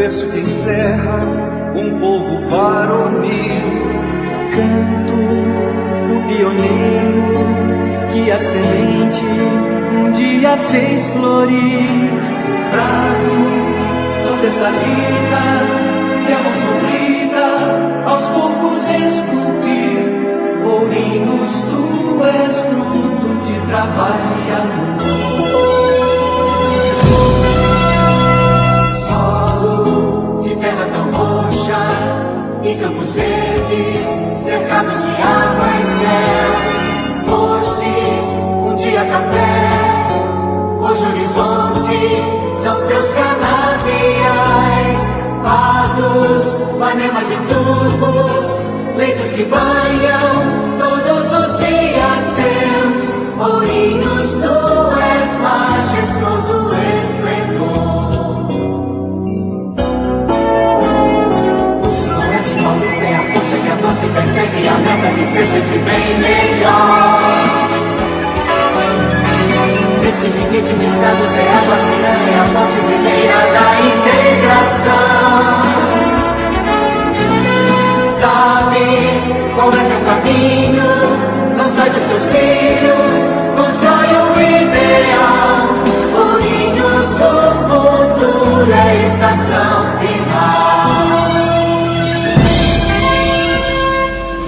verso que encerra um povo varonil. Canto o pioneiro que a semente um dia fez florir. Trago toda essa vida que a mão sofrida aos poucos esculpir. Ourinhos, tu és fruto de trabalho e amor. Solo de terra tão roxa e campos verdes cercados de água e céu. Fostes um dia café, hoje horizonte são teus canaviais. Pardos, panemas e turbos, leitos que banham todos os dias teus. Ourinhos, tu és majestoso esplendor. O sudoeste paulista é a força que avança e persegue a meta de ser sempre bem melhor. Esse limite de estados é a guardiã, é a ponte primeira da integração. Sabes qual é teu caminho, não sai dos teus trilhos, constrói um ideal. Ourinhos, o futuro é a estação final.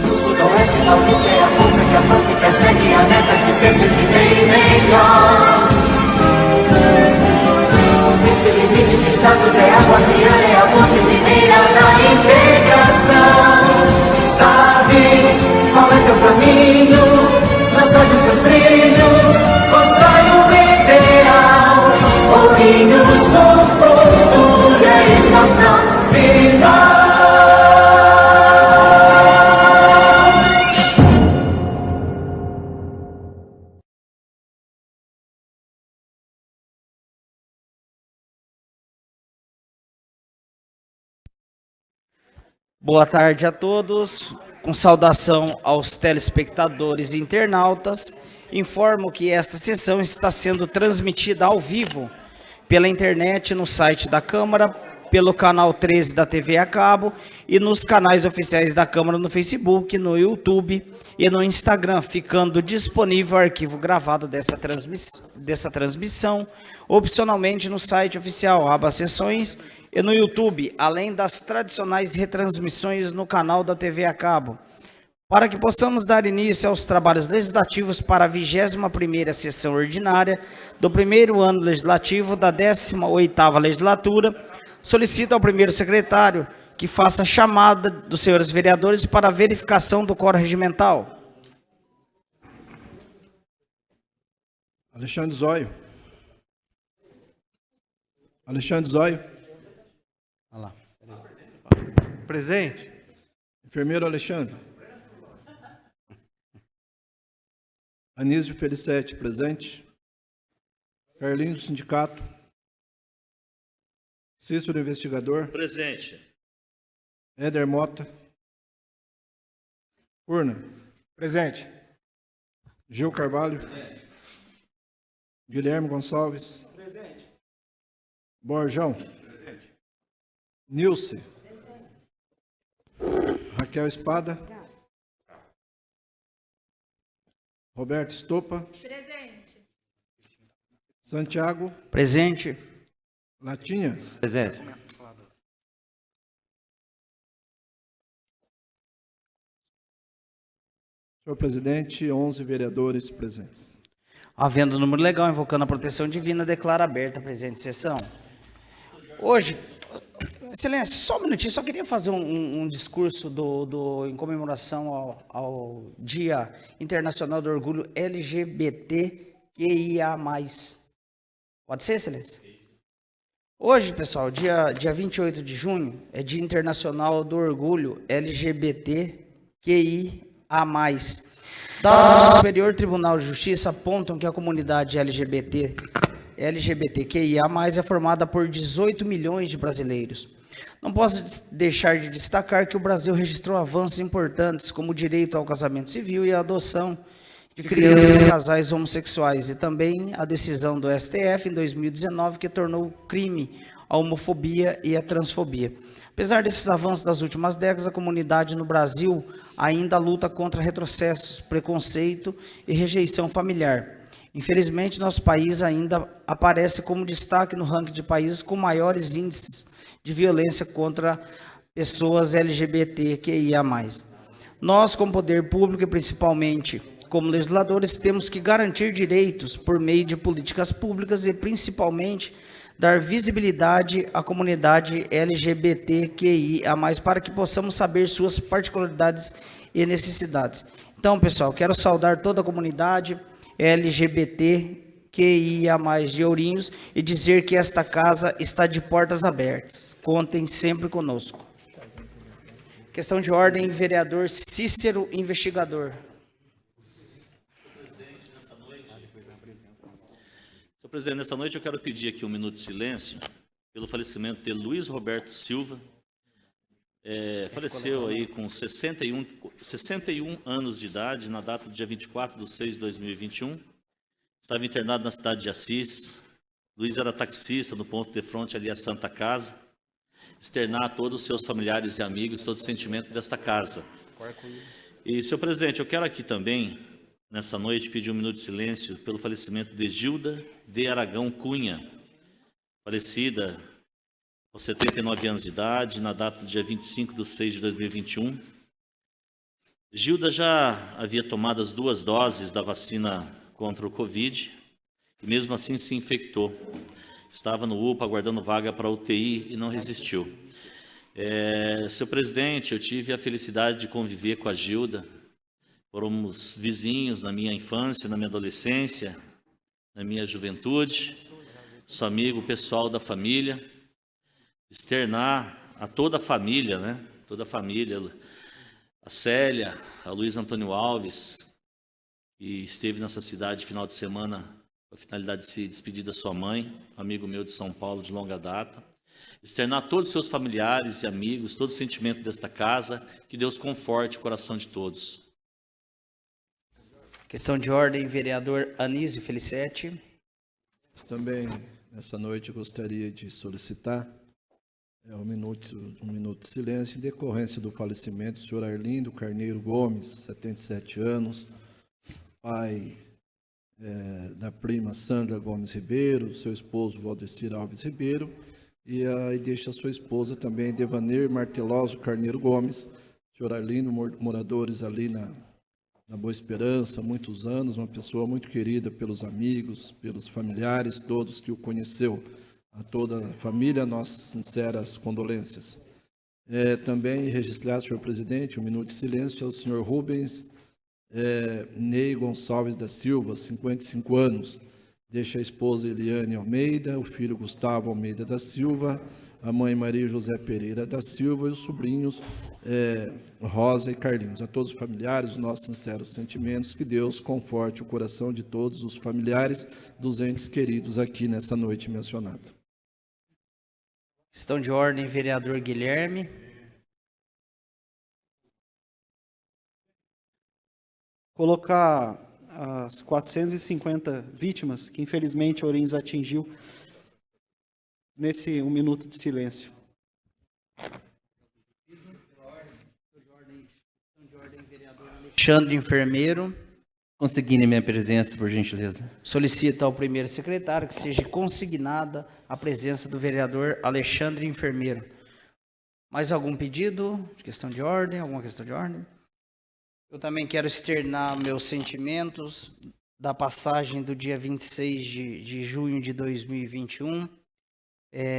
O sudoeste paulista é a força que avança e persegue a meta de ser sempre bem melhor. Esse limite de status é a guardiã, é a ponte primeira da integração. Sabes qual é teu caminho, não sai dos teus trilhos, constrói um ideal. Ourinhos, o futuro é a estação final. Boa tarde a todos, com saudação aos telespectadores e internautas. Informo que esta sessão está sendo transmitida ao vivo pela internet no site da Câmara, pelo canal 13 da TV a cabo e nos canais oficiais da Câmara no Facebook, no YouTube e no Instagram, ficando disponível o arquivo gravado dessa transmissão, opcionalmente no site oficial, aba Sessões, e no YouTube, além das tradicionais retransmissões no canal da TV a cabo. Para que possamos dar início aos trabalhos legislativos para a 21ª sessão ordinária do primeiro ano legislativo da 18ª legislatura, solicito ao primeiro secretário que faça a chamada dos senhores vereadores para a verificação do quórum regimental. Alexandre Zóio. Alexandre Zóio. Olha lá. Presente. Enfermeiro Alexandre. Anísio Felicete, presente. Carlinhos, sindicato. Cícero, investigador. Presente. Éder Mota. Urna. Presente. Gil Carvalho. Presente. Guilherme Gonçalves. Presente. Borjão. Presente. Nilce. Raquel Espada. Roberto Estopa. Presente. Santiago. Presente. Latinha. Presente. Senhor presidente, 11 vereadores presentes. Havendo número legal, invocando a proteção divina, declaro aberta a presente sessão. Hoje, excelência, só um minutinho, só queria fazer um discurso em comemoração ao Dia Internacional do Orgulho LGBTQIA+. Pode ser, excelência? Hoje, pessoal, dia 28 de junho, é Dia Internacional do Orgulho LGBTQIA+. Dados do Superior Tribunal de Justiça apontam que a comunidade LGBTQIA+, é formada por 18 milhões de brasileiros. Não posso deixar de destacar que o Brasil registrou avanços importantes, como o direito ao casamento civil e a adoção de crianças e casais homossexuais, e também a decisão do STF em 2019, que tornou crime a homofobia e a transfobia. Apesar desses avanços das últimas décadas, a comunidade no Brasil ainda luta contra retrocessos, preconceito e rejeição familiar. Infelizmente, nosso país ainda aparece como destaque no ranking de países com maiores índices de violência contra pessoas LGBTQIA+. Nós, como poder público e principalmente como legisladores, temos que garantir direitos por meio de políticas públicas e principalmente dar visibilidade à comunidade LGBTQIA+, para que possamos saber suas particularidades e necessidades. Então, pessoal, quero saudar toda a comunidade LGBTQIA+, de Ourinhos, e dizer que esta casa está de portas abertas. Contem sempre conosco. Questão de ordem, vereador Cícero, investigador. Senhor presidente, nesta noite eu quero pedir aqui um minuto de silêncio pelo falecimento de Luiz Roberto Silva. Faleceu aí com 61 anos de idade, na data do dia 24/6/2021. Estava internado na cidade de Assis. Luiz era taxista no ponto de fronte ali à Santa Casa. Externar a todos os seus familiares e amigos todo o sentimento desta casa. E, senhor presidente, eu quero aqui também, nessa noite, pedir um minuto de silêncio pelo falecimento de Gilda de Aragão Cunha, falecida aos 79 anos de idade, na data do dia 25/6/2021. Gilda já havia tomado as 2 doses da vacina contra o Covid e mesmo assim se infectou. Estava no UPA aguardando vaga para UTI e não resistiu. Senhor presidente, eu tive a felicidade de conviver com a Gilda. Fomos vizinhos na minha infância, na minha adolescência, na minha juventude. Sou amigo pessoal da família. Externar a toda a família, né? Toda a família, a Célia, a Luiz Antônio Alves, que esteve nessa cidade final de semana com a finalidade de se despedir da sua mãe, amigo meu de São Paulo de longa data. Externar a todos os seus familiares e amigos, todo o sentimento desta casa, que Deus conforte o coração de todos. Questão de ordem, vereador Anísio Felicetti. Também, nessa noite, gostaria de solicitar um minuto de silêncio em decorrência do falecimento do senhor Arlindo Carneiro Gomes, 77 anos, pai da prima Sandra Gomes Ribeiro, do seu esposo Valdecir Alves Ribeiro, e deixa a sua esposa também, Devaneir Marteloso Carneiro Gomes, senhor Arlindo, moradores ali na Boa Esperança, muitos anos, uma pessoa muito querida pelos amigos, pelos familiares, todos que o conheceu. A toda a família, nossas sinceras condolências. Também registrar, senhor presidente, um minuto de silêncio ao senhor Rubens Ney Gonçalves da Silva, 55 anos. Deixa a esposa Eliane Almeida, o filho Gustavo Almeida da Silva, a mãe Maria José Pereira da Silva e os sobrinhos Rosa e Carlinhos. A todos os familiares, os nossos sinceros sentimentos, que Deus conforte o coração de todos os familiares dos entes queridos aqui nessa noite mencionada. Questão de ordem, vereador Guilherme. Colocar as 450 vítimas que infelizmente Ourinhos atingiu nesse um minuto de silêncio. Alexandre Enfermeiro. Consigne minha presença, por gentileza. Solicita ao primeiro secretário que seja consignada a presença do vereador Alexandre Enfermeiro. Mais algum pedido de questão de ordem? Alguma questão de ordem? Eu também quero externar meus sentimentos da passagem do dia 26 de junho de 2021,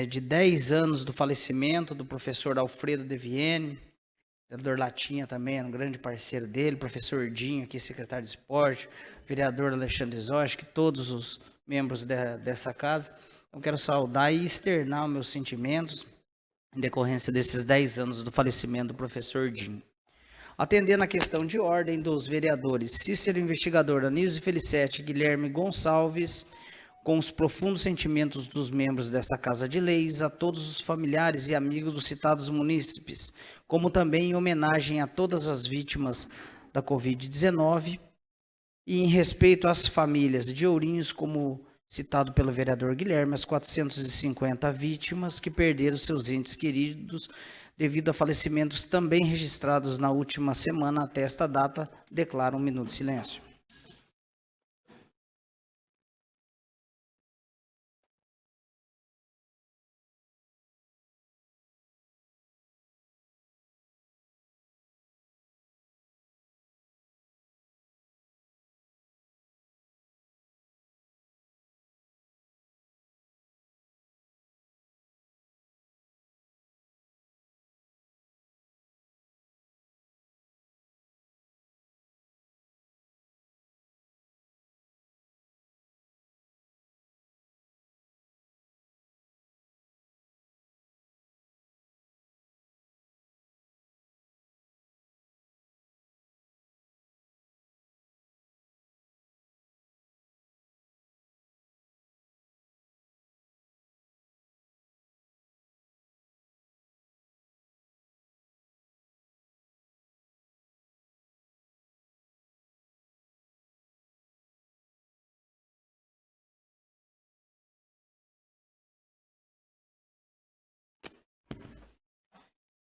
de 10 anos do falecimento do professor Alfredo Deviene. O vereador Latinha também era um grande parceiro dele, professor Dinho, aqui secretário de esporte, vereador Alexandre Zosch, que todos os membros dessa casa. Eu quero saudar e externar os meus sentimentos em decorrência desses 10 anos do falecimento do professor Dinho. Atendendo a questão de ordem dos vereadores Cícero Investigador, Anísio Felicetti, Guilherme Gonçalves, com os profundos sentimentos dos membros dessa Casa de Leis, a todos os familiares e amigos dos citados munícipes, como também em homenagem a todas as vítimas da Covid-19 e em respeito às famílias de Ourinhos, como citado pelo vereador Guilherme, as 450 vítimas que perderam seus entes queridos devido a falecimentos também registrados na última semana. Até esta data, declaro um minuto de silêncio.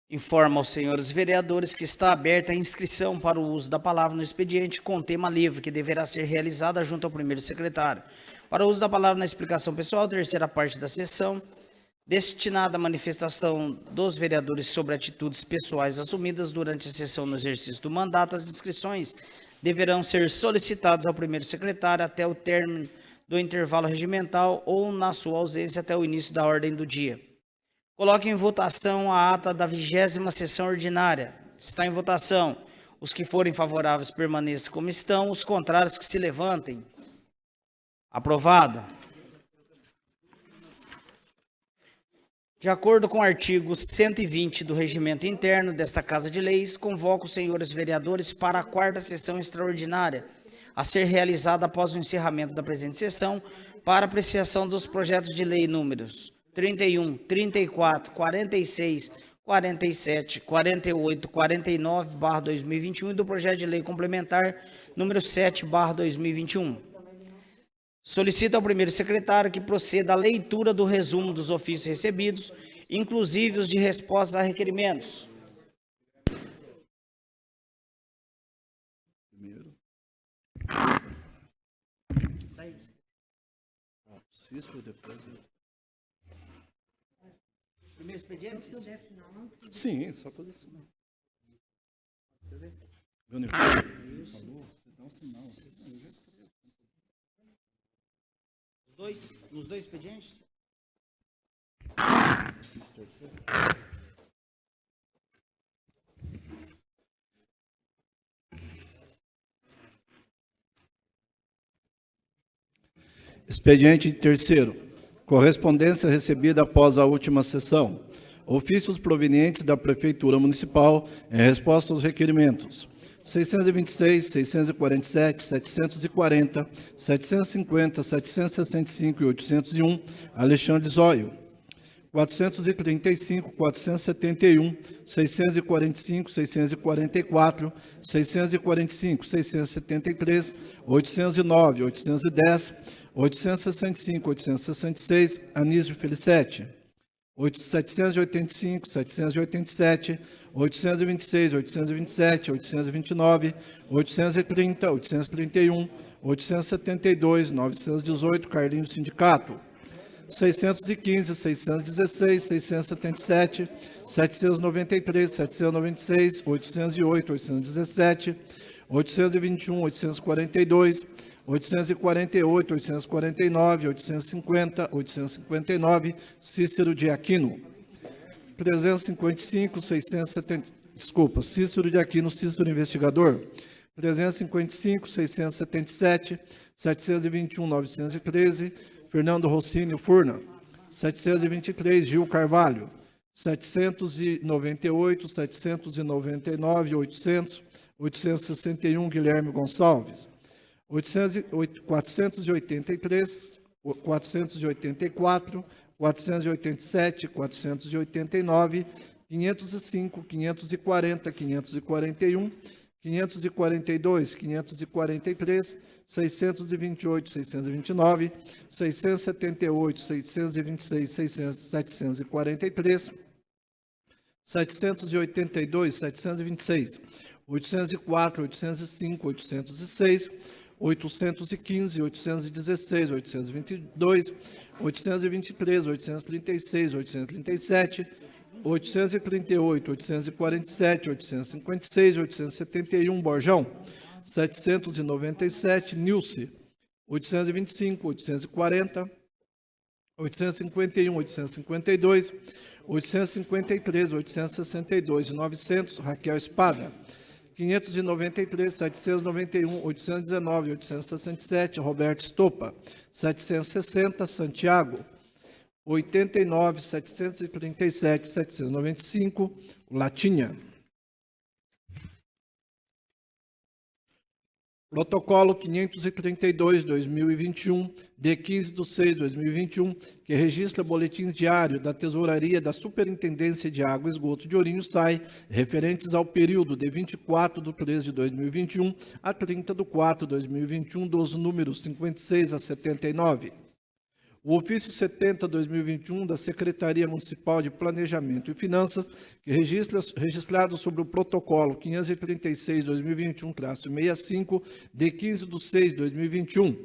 Informo aos senhores vereadores que está aberta a inscrição para o uso da palavra no expediente com tema livre, que deverá ser realizada junto ao primeiro secretário. Para o uso da palavra na explicação pessoal, terceira parte da sessão, destinada à manifestação dos vereadores sobre atitudes pessoais assumidas durante a sessão no exercício do mandato, as inscrições deverão ser solicitadas ao primeiro secretário até o término do intervalo regimental ou, na sua ausência, até o início da ordem do dia. Coloque em votação a ata da 20ª sessão ordinária. Está em votação. Os que forem favoráveis permaneçam como estão, os contrários que se levantem. Aprovado. De acordo com o artigo 120 do Regimento Interno desta Casa de Leis, convoco os senhores vereadores para a 4ª sessão extraordinária, a ser realizada após o encerramento da presente sessão, para apreciação dos projetos de lei números 31, 34, 46, 47, 48, 49/2021 e do projeto de lei complementar número 7/2021. Solicito ao primeiro secretário que proceda à leitura do resumo dos ofícios recebidos, inclusive os de respostas a requerimentos. Cícero, depois... Primeiro expediente? Sim, só para você. Nos dois expedientes? Expediente terceiro. Correspondência recebida após a última sessão. Ofícios provenientes da Prefeitura Municipal em resposta aos requerimentos 626, 647, 740, 750, 765 e 801, Alexandre Zóio. 435, 471, 645, 644, 645, 673, 809, 810, 865, 866, Anísio Felicete. 785, 787, 826, 827, 829, 830, 831, 872, 918, Carlinhos Sindicato. 615, 616, 677, 793, 796, 808, 817, 821, 842, 848, 849, 850, 859, Cícero de Aquino. 355, 670, Cícero de Aquino, Cícero Investigador. 355, 677, 721, 913, Fernando Rossini Furna. 723, Gil Carvalho. 798, 799, 800, 861, Guilherme Gonçalves. 483, 484, 487, 489, 505, 540, 541, 542, 543, 628, 629, 678, 626, 743, 782, 726, 804, 805, 806, 815, 816, 822, 823, 836, 837, 838, 847, 856, 871, Borjão, 797, Nilce, 825, 840, 851, 852, 853, 862 e 900, Raquel Espada, 593, 791, 819, 867, Roberto Estopa, 760, Santiago, 89, 737, 795, Latinha. Protocolo 532/2021, de 15/6/2021, que registra boletins diários da Tesouraria da Superintendência de Água e Esgoto de Ourinhos SAI, referentes ao período de 24/3/2021 a 30/4/2021, dos números 56 a 79. O ofício 70/2021 da Secretaria Municipal de Planejamento e Finanças, que registrado sobre o protocolo 536/2021-65, de 15/6/2021,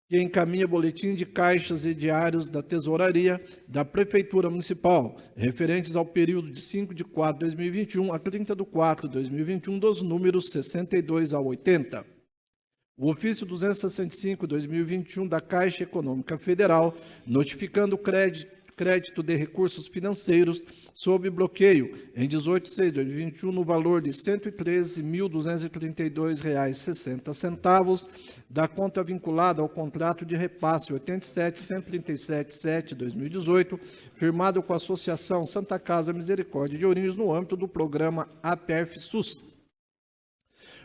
que encaminha boletim de caixas e diários da Tesouraria da Prefeitura Municipal, referentes ao período de 5/4/2021 a 30/4/2021, dos números 62 a 80. O ofício 265/2021 da Caixa Econômica Federal, notificando crédito de recursos financeiros sob bloqueio em 18/6/2021 no valor de R$ 113.232,60 da conta vinculada ao contrato de repasse 87.137.7/2018, firmado com a Associação Santa Casa Misericórdia de Ourinhos no âmbito do programa APERF-SUS.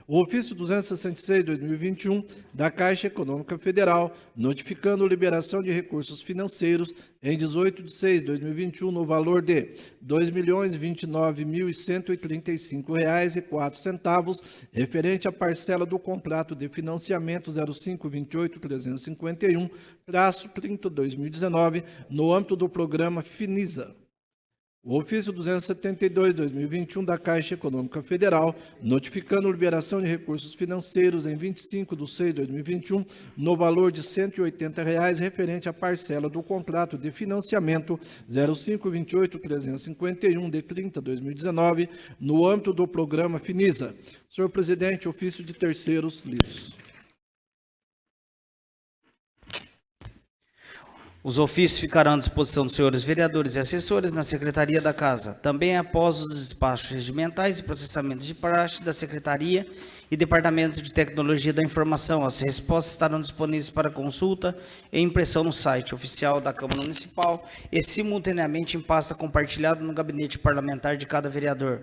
O ofício 266/2021 da Caixa Econômica Federal, notificando liberação de recursos financeiros em 18/6/2021 no valor de R$ 2.029.135,04, referente à parcela do contrato de financiamento 0528.351-30/2019, no âmbito do programa FINISA. O ofício 272/2021 da Caixa Econômica Federal, notificando liberação de recursos financeiros em 25/6/2021 no valor de R$ 180,00, referente à parcela do contrato de financiamento 0528.351 de 30/2019, no âmbito do programa FINISA. Senhor presidente, ofício de terceiros lidos. Os ofícios ficarão à disposição dos senhores vereadores e assessores na Secretaria da Casa. Também após os despachos regimentais e processamentos de praxe da Secretaria e Departamento de Tecnologia da Informação, as respostas estarão disponíveis para consulta e impressão no site oficial da Câmara Municipal e simultaneamente em pasta compartilhada no gabinete parlamentar de cada vereador.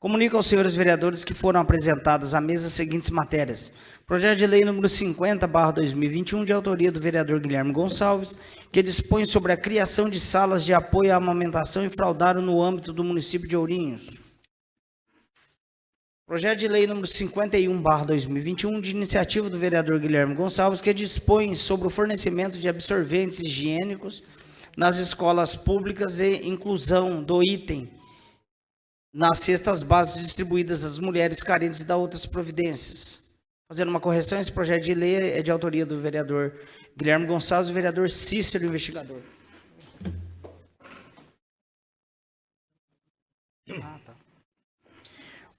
Comunico aos senhores vereadores que foram apresentadas à mesa as seguintes matérias. Projeto de lei número 50/2021, de autoria do vereador Guilherme Gonçalves, que dispõe sobre a criação de salas de apoio à amamentação e fraldário no âmbito do município de Ourinhos. Projeto de lei número 51/2021, de iniciativa do vereador Guilherme Gonçalves, que dispõe sobre o fornecimento de absorventes higiênicos nas escolas públicas e inclusão do item nas cestas básicas distribuídas às mulheres carentes e da outras providências. Fazendo uma correção, esse projeto de lei é de autoria do vereador Guilherme Gonçalves e do vereador Cícero, investigador.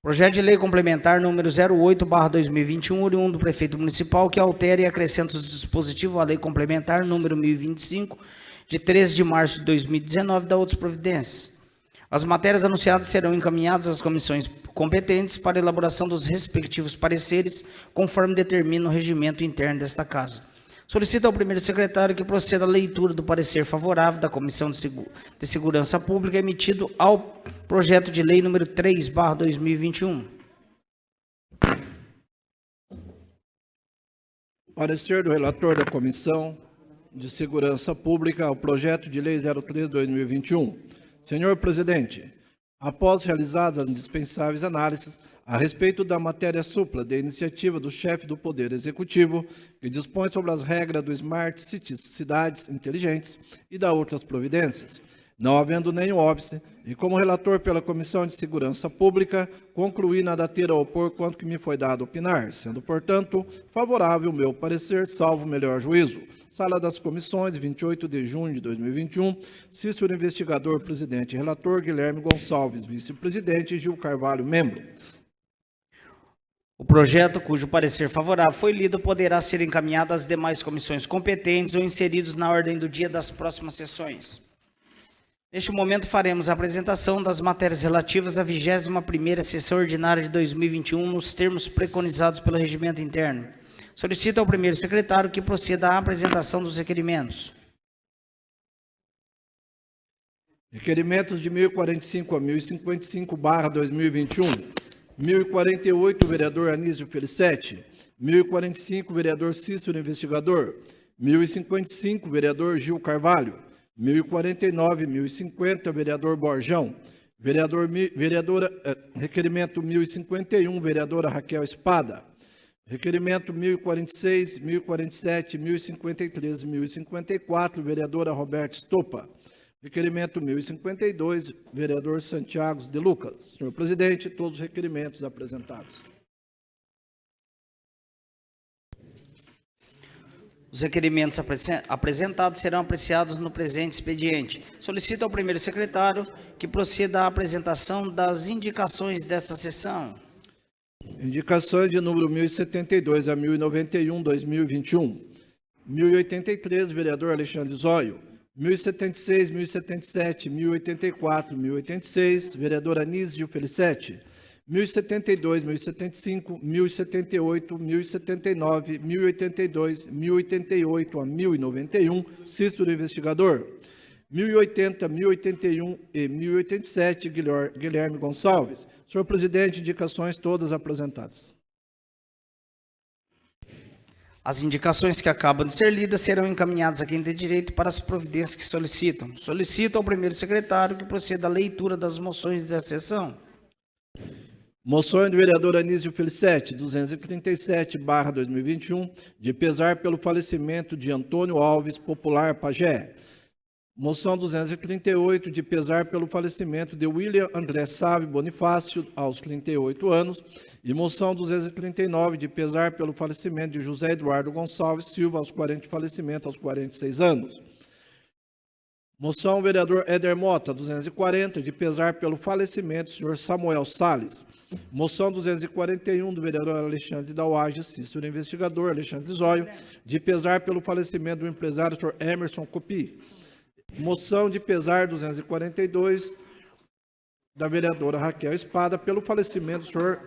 Projeto de lei complementar número 08/2021, oriundo do prefeito municipal, que altera e acrescenta os dispositivos à lei complementar número 1025, de 13 de março de 2019, da outras providências. As matérias anunciadas serão encaminhadas às comissões competentes para elaboração dos respectivos pareceres, conforme determina o regimento interno desta Casa. Solicito ao primeiro secretário que proceda à leitura do parecer favorável da Comissão de Segurança Pública emitido ao projeto de lei número 3/2021. Parecer do relator da Comissão de Segurança Pública ao projeto de lei 03/2021. Senhor presidente, Após realizadas as indispensáveis análises a respeito da matéria supla de iniciativa do chefe do Poder Executivo, que dispõe sobre as regras do Smart Cities, cidades inteligentes, e da outras providências, não havendo nenhum óbice, e como relator pela Comissão de Segurança Pública, concluí nada ter a opor quanto que me foi dado opinar, sendo, portanto, favorável o meu parecer, salvo o melhor juízo. Sala das Comissões, 28 de junho de 2021, Cícero Investigador, Presidente e Relator, Guilherme Gonçalves, Vice-Presidente, e Gil Carvalho, Membro. O projeto, cujo parecer favorável foi lido, poderá ser encaminhado às demais comissões competentes ou inseridos na ordem do dia das próximas sessões. Neste momento, faremos a apresentação das matérias relativas à 21ª sessão ordinária de 2021, nos termos preconizados pelo regimento interno. Solicito ao primeiro secretário que proceda à apresentação dos requerimentos. Requerimentos de 1045 a 1055/2021. 1048, vereador Anísio Felicete. 1045, vereador Cícero Investigador. 1055, vereador Gil Carvalho. 1049, 1050, vereador Borjão. Requerimento 1051, vereadora Raquel Espada. Requerimento 1046, 1047, 1053, 1054, vereadora Roberta Estopa. Requerimento 1052, vereador Santiago de Lucas. Senhor presidente, todos os requerimentos apresentados. Os requerimentos apresentados serão apreciados no presente expediente. Solicito ao primeiro secretário que proceda à apresentação das indicações desta sessão. Indicações de número 1072 a 1091, 2021. 1083, vereador Alexandre Zóio. 1076, 1077, 1084, 1086, vereador Anísio Felicete. 1072, 1075, 1078, 1079, 1082, 1088 a 1091, Cícero Investigador. 1080, 1081 e 1087, Guilherme Gonçalves. Senhor presidente, indicações todas apresentadas. As indicações que acabam de ser lidas serão encaminhadas a quem tem direito para as providências que solicitam. Solicito ao primeiro secretário que proceda à leitura das moções da sessão. Moções do vereador Anísio Felicete, 237/2021, de pesar pelo falecimento de Antônio Alves, popular Pajé. Moção 238, de pesar pelo falecimento de William André Sávio Bonifácio, aos 38 anos. E moção 239, de pesar pelo falecimento de José Eduardo Gonçalves Silva, aos 40 falecimento, aos 46 anos. Moção vereador Éder Mota, 240, de pesar pelo falecimento do senhor Samuel Salles. Moção 241, do vereador Alexandre Dauage, Cícero Investigador, Alexandre Zóio, de pesar pelo falecimento do empresário senhor Emerson Copi. Moção de pesar 242, da vereadora Raquel Espada, pelo falecimento do senhor...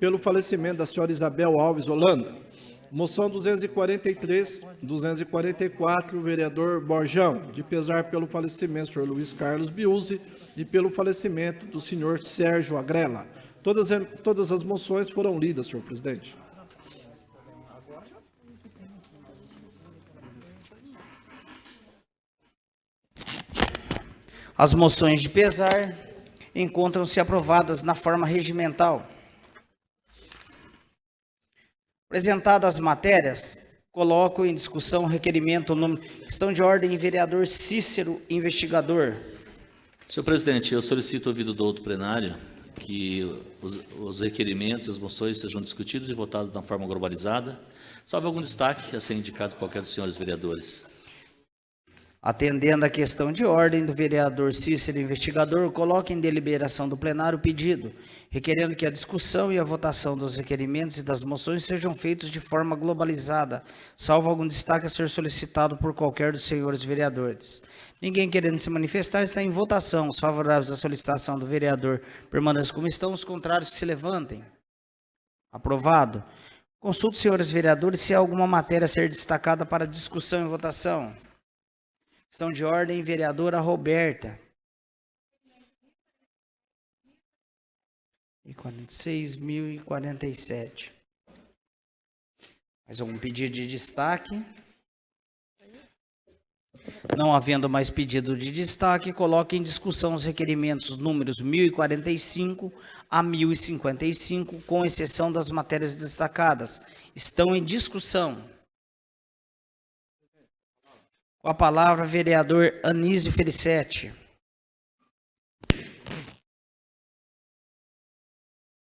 Pelo falecimento da senhora Isabel Alves Holanda. Moção 243, 244, vereador Borjão, de pesar pelo falecimento do senhor Luiz Carlos Biuzzi e pelo falecimento do senhor Sérgio Agrela. Todas as moções foram lidas, senhor presidente. As moções de pesar encontram-se aprovadas na forma regimental. Apresentadas as matérias, coloco em discussão o requerimento, questão de ordem, vereador Cícero Investigador. Senhor presidente, eu solicito, ouvido do outro plenário, que os requerimentos e as moções sejam discutidos e votados de uma forma globalizada. Salve algum destaque a ser indicado por qualquer dos senhores vereadores. Atendendo à questão de ordem do vereador Cícero Investigador, coloque em deliberação do plenário o pedido, requerendo que a discussão e a votação dos requerimentos e das moções sejam feitos de forma globalizada, salvo algum destaque a ser solicitado por qualquer dos senhores vereadores. Ninguém querendo se manifestar, está em votação. Os favoráveis à solicitação do vereador permaneçam como estão, os contrários que se levantem. Aprovado. Consulto, senhores vereadores, se há alguma matéria a ser destacada para discussão e votação. Questão de ordem, vereadora Roberta. 1046.047. Mais algum pedido de destaque? Não havendo mais pedido de destaque, coloque em discussão os requerimentos números 1045 a 1055, com exceção das matérias destacadas. Estão em discussão. Com a palavra, vereador Anísio Felicetti.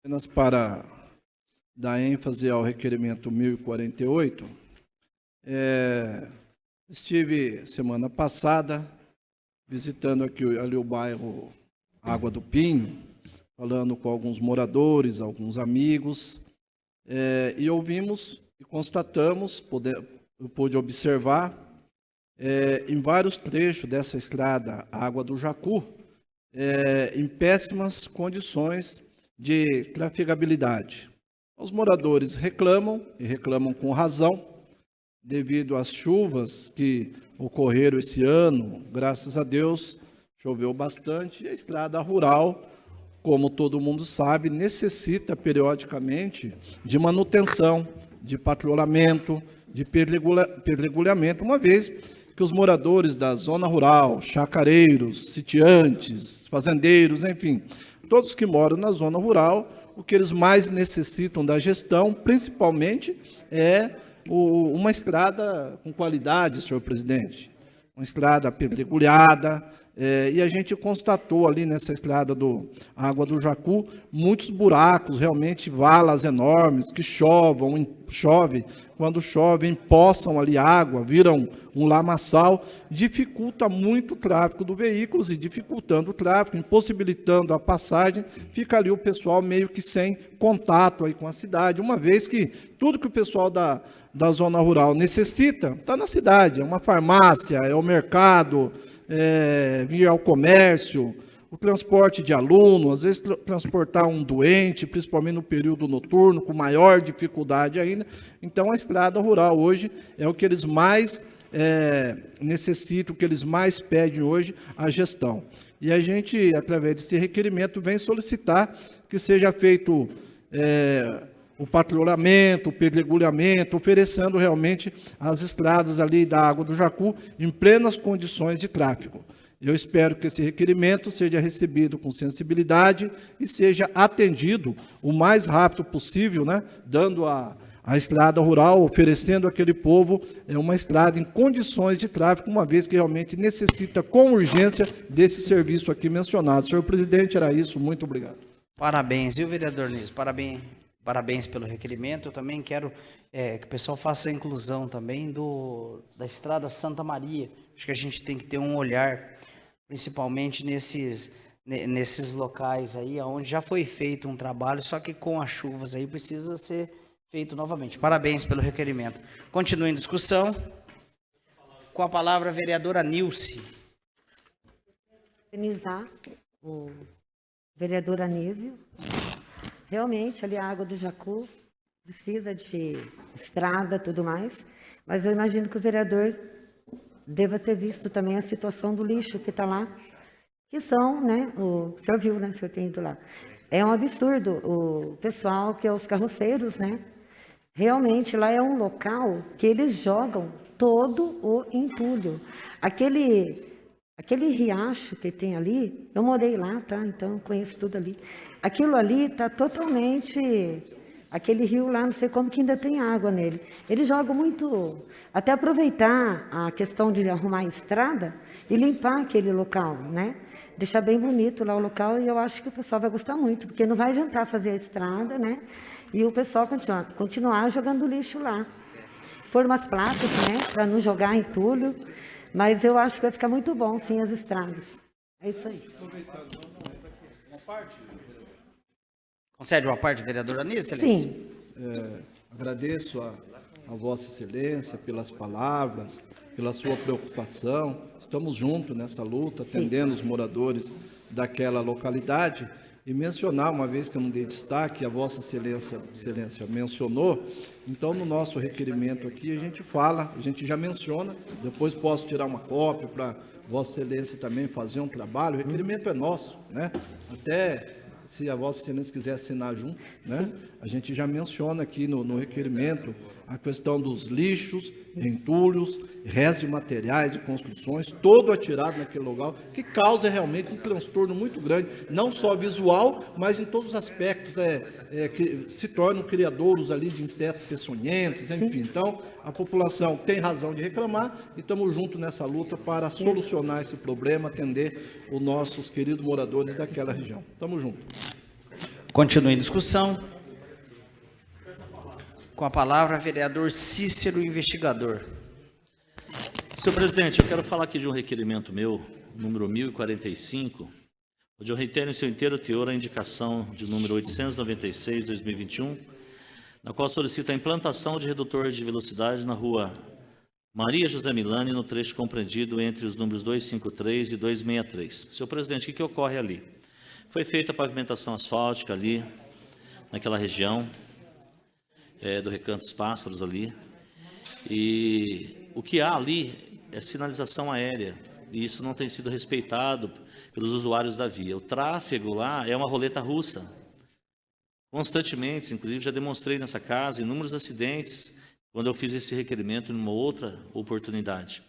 Apenas para dar ênfase ao requerimento 1048, estive semana passada visitando ali o bairro Água do Pinho, falando com alguns moradores, alguns amigos, e ouvimos e constatamos, eu pude observar, em vários trechos dessa estrada Água do Jacu, em péssimas condições de trafegabilidade. Os moradores reclamam, e reclamam com razão, devido às chuvas que ocorreram esse ano. Graças a Deus, choveu bastante, e a estrada rural, como todo mundo sabe, necessita periodicamente de manutenção, de patrulhamento, de pedregulhamento, uma vez que os moradores da zona rural, chacareiros, sitiantes, fazendeiros, enfim, todos que moram na zona rural, o que eles mais necessitam da gestão, principalmente, é uma estrada com qualidade, senhor presidente. Uma estrada pedregulhada, e a gente constatou ali nessa estrada do Água do Jacu, muitos buracos, realmente valas enormes, que chove, quando chove, empoçam ali água, viram um lamaçal, dificulta muito o tráfego dos veículos, e dificultando o tráfego, impossibilitando a passagem, fica ali o pessoal meio que sem contato aí com a cidade, uma vez que tudo que o pessoal da zona rural necessita, está na cidade, é uma farmácia, é o mercado, vir ao comércio, o transporte de aluno, às vezes transportar um doente, principalmente no período noturno, com maior dificuldade ainda. Então, a estrada rural hoje é o que eles mais necessitam, o que eles mais pedem hoje, a gestão. E a gente, através desse requerimento, vem solicitar que seja feito o patrulhamento, o pedregulhamento, oferecendo realmente as estradas ali da Água do Jacu em plenas condições de tráfego. Eu espero que esse requerimento seja recebido com sensibilidade e seja atendido o mais rápido possível, né, dando a estrada rural, oferecendo àquele povo uma estrada em condições de tráfego, uma vez que realmente necessita com urgência desse serviço aqui mencionado. Senhor presidente, era isso. Muito obrigado. Parabéns, viu, vereador Niso? Parabéns pelo requerimento. Eu também quero que o pessoal faça a inclusão também da estrada Santa Maria. Acho que a gente tem que ter um olhar, principalmente nesses locais aí, onde já foi feito um trabalho, só que com as chuvas aí precisa ser feito novamente. Parabéns pelo requerimento. Continue em discussão. Com a palavra, a vereadora Nilce. Parabenizar o vereador Anísio. Realmente, ali a Água do Jacu precisa de estrada e tudo mais, mas eu imagino que o vereador deva ter visto também a situação do lixo que está lá, que são, né, o senhor viu, né, o senhor tem ido lá. É um absurdo o pessoal que é os carroceiros, né, realmente lá é um local que eles jogam todo o entulho. Aquele riacho que tem ali, eu morei lá, tá? Então eu conheço tudo ali. Aquilo ali está totalmente, aquele rio lá, não sei como que ainda tem água nele. Eles jogam muito, até aproveitar a questão de arrumar a estrada e limpar aquele local, né? Deixar bem bonito lá o local, e eu acho que o pessoal vai gostar muito, porque não vai adiantar fazer a estrada, né? E o pessoal continuar jogando lixo lá. Pôr umas placas, né, para não jogar entulho. Mas eu acho que vai ficar muito bom, sim, as estradas. É isso aí. Concede uma parte, vereadora Anísio, excelência? Sim. Agradeço a Vossa Excelência pelas palavras, pela sua preocupação. Estamos juntos nessa luta, atendendo os moradores daquela localidade. E mencionar, uma vez que eu não dei destaque, a Vossa Excelência mencionou, então no nosso requerimento aqui a gente já menciona, depois posso tirar uma cópia para Vossa Excelência também fazer um trabalho, o requerimento é nosso, né? Até se a Vossa Excelência quiser assinar junto, né? A gente já menciona aqui no requerimento a questão dos lixos, entulhos, restos de materiais, de construções, todo atirado naquele local, que causa realmente um transtorno muito grande, não só visual, mas em todos os aspectos, que se tornam criadouros ali de insetos peçonhentos, enfim. Então, a população tem razão de reclamar e estamos juntos nessa luta para solucionar esse problema, atender os nossos queridos moradores daquela região. Estamos juntos. Continue em discussão. Com a palavra, vereador Cícero, investigador. Senhor presidente, eu quero falar aqui de um requerimento meu, número 1045, onde eu reitero em seu inteiro teor a indicação de número 896/2021, na qual solicita a implantação de redutor de velocidade na rua Maria José Milani, no trecho compreendido entre os números 253 e 263. Senhor presidente, o que ocorre ali? Foi feita a pavimentação asfáltica ali, naquela região, do Recanto dos Pássaros ali, e o que há ali é sinalização aérea, e isso não tem sido respeitado pelos usuários da via. O tráfego lá é uma roleta russa, constantemente, inclusive já demonstrei nessa casa inúmeros acidentes, quando eu fiz esse requerimento em uma outra oportunidade.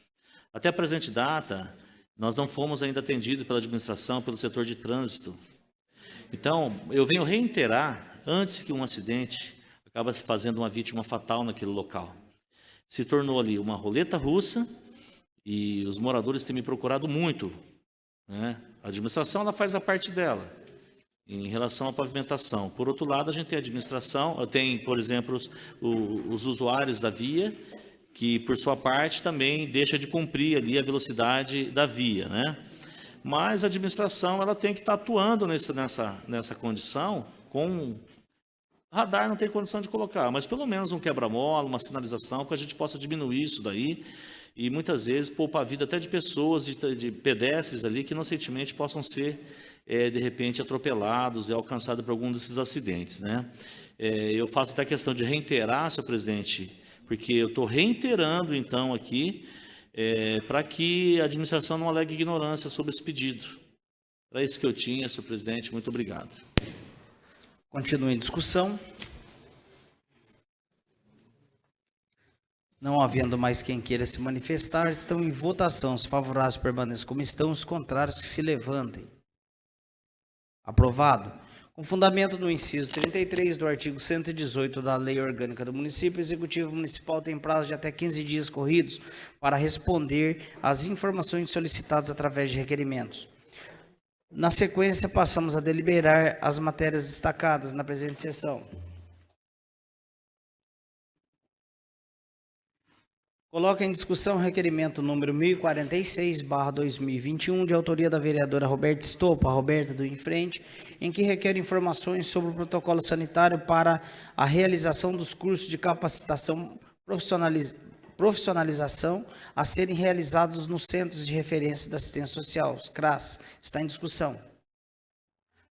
Até a presente data, nós não fomos ainda atendidos pela administração, pelo setor de trânsito. Então, eu venho reiterar, antes que um acidente acaba se fazendo uma vítima fatal naquele local. Se tornou ali uma roleta russa e os moradores têm me procurado muito, né? A administração ela faz a parte dela em relação à pavimentação. Por outro lado, a gente tem a administração, tem, por exemplo, os usuários da via, que por sua parte também deixa de cumprir ali a velocidade da via, né? Mas a administração ela tem que estar atuando nessa condição com radar não tem condição de colocar, mas pelo menos um quebra-mola, uma sinalização, para que a gente possa diminuir isso daí e muitas vezes poupar a vida até de pessoas, de pedestres ali que inocentemente possam ser, de repente, atropelados e alcançados por algum desses acidentes, né? Eu faço até questão de reiterar, senhor presidente, porque eu estou reiterando, então, aqui, para que a administração não alegue ignorância sobre esse pedido. Era isso que eu tinha, senhor presidente. Muito obrigado. Continue em discussão. Não havendo mais quem queira se manifestar, estão em votação. Os favoráveis permaneçam como estão, os contrários que se levantem. Aprovado. Com fundamento no inciso 33 do artigo 118 da Lei Orgânica do Município, o Executivo Municipal tem prazo de até 15 dias corridos para responder às informações solicitadas através de requerimentos. Na sequência, passamos a deliberar as matérias destacadas na presente sessão. Coloco em discussão o requerimento número 1046/2021, de autoria da vereadora Roberta Estopa, Roberta do Infrente, em que requer informações sobre o protocolo sanitário para a realização dos cursos de capacitação profissionalização a serem realizados nos Centros de Referência da Assistência Social, os CRAS. Está em discussão.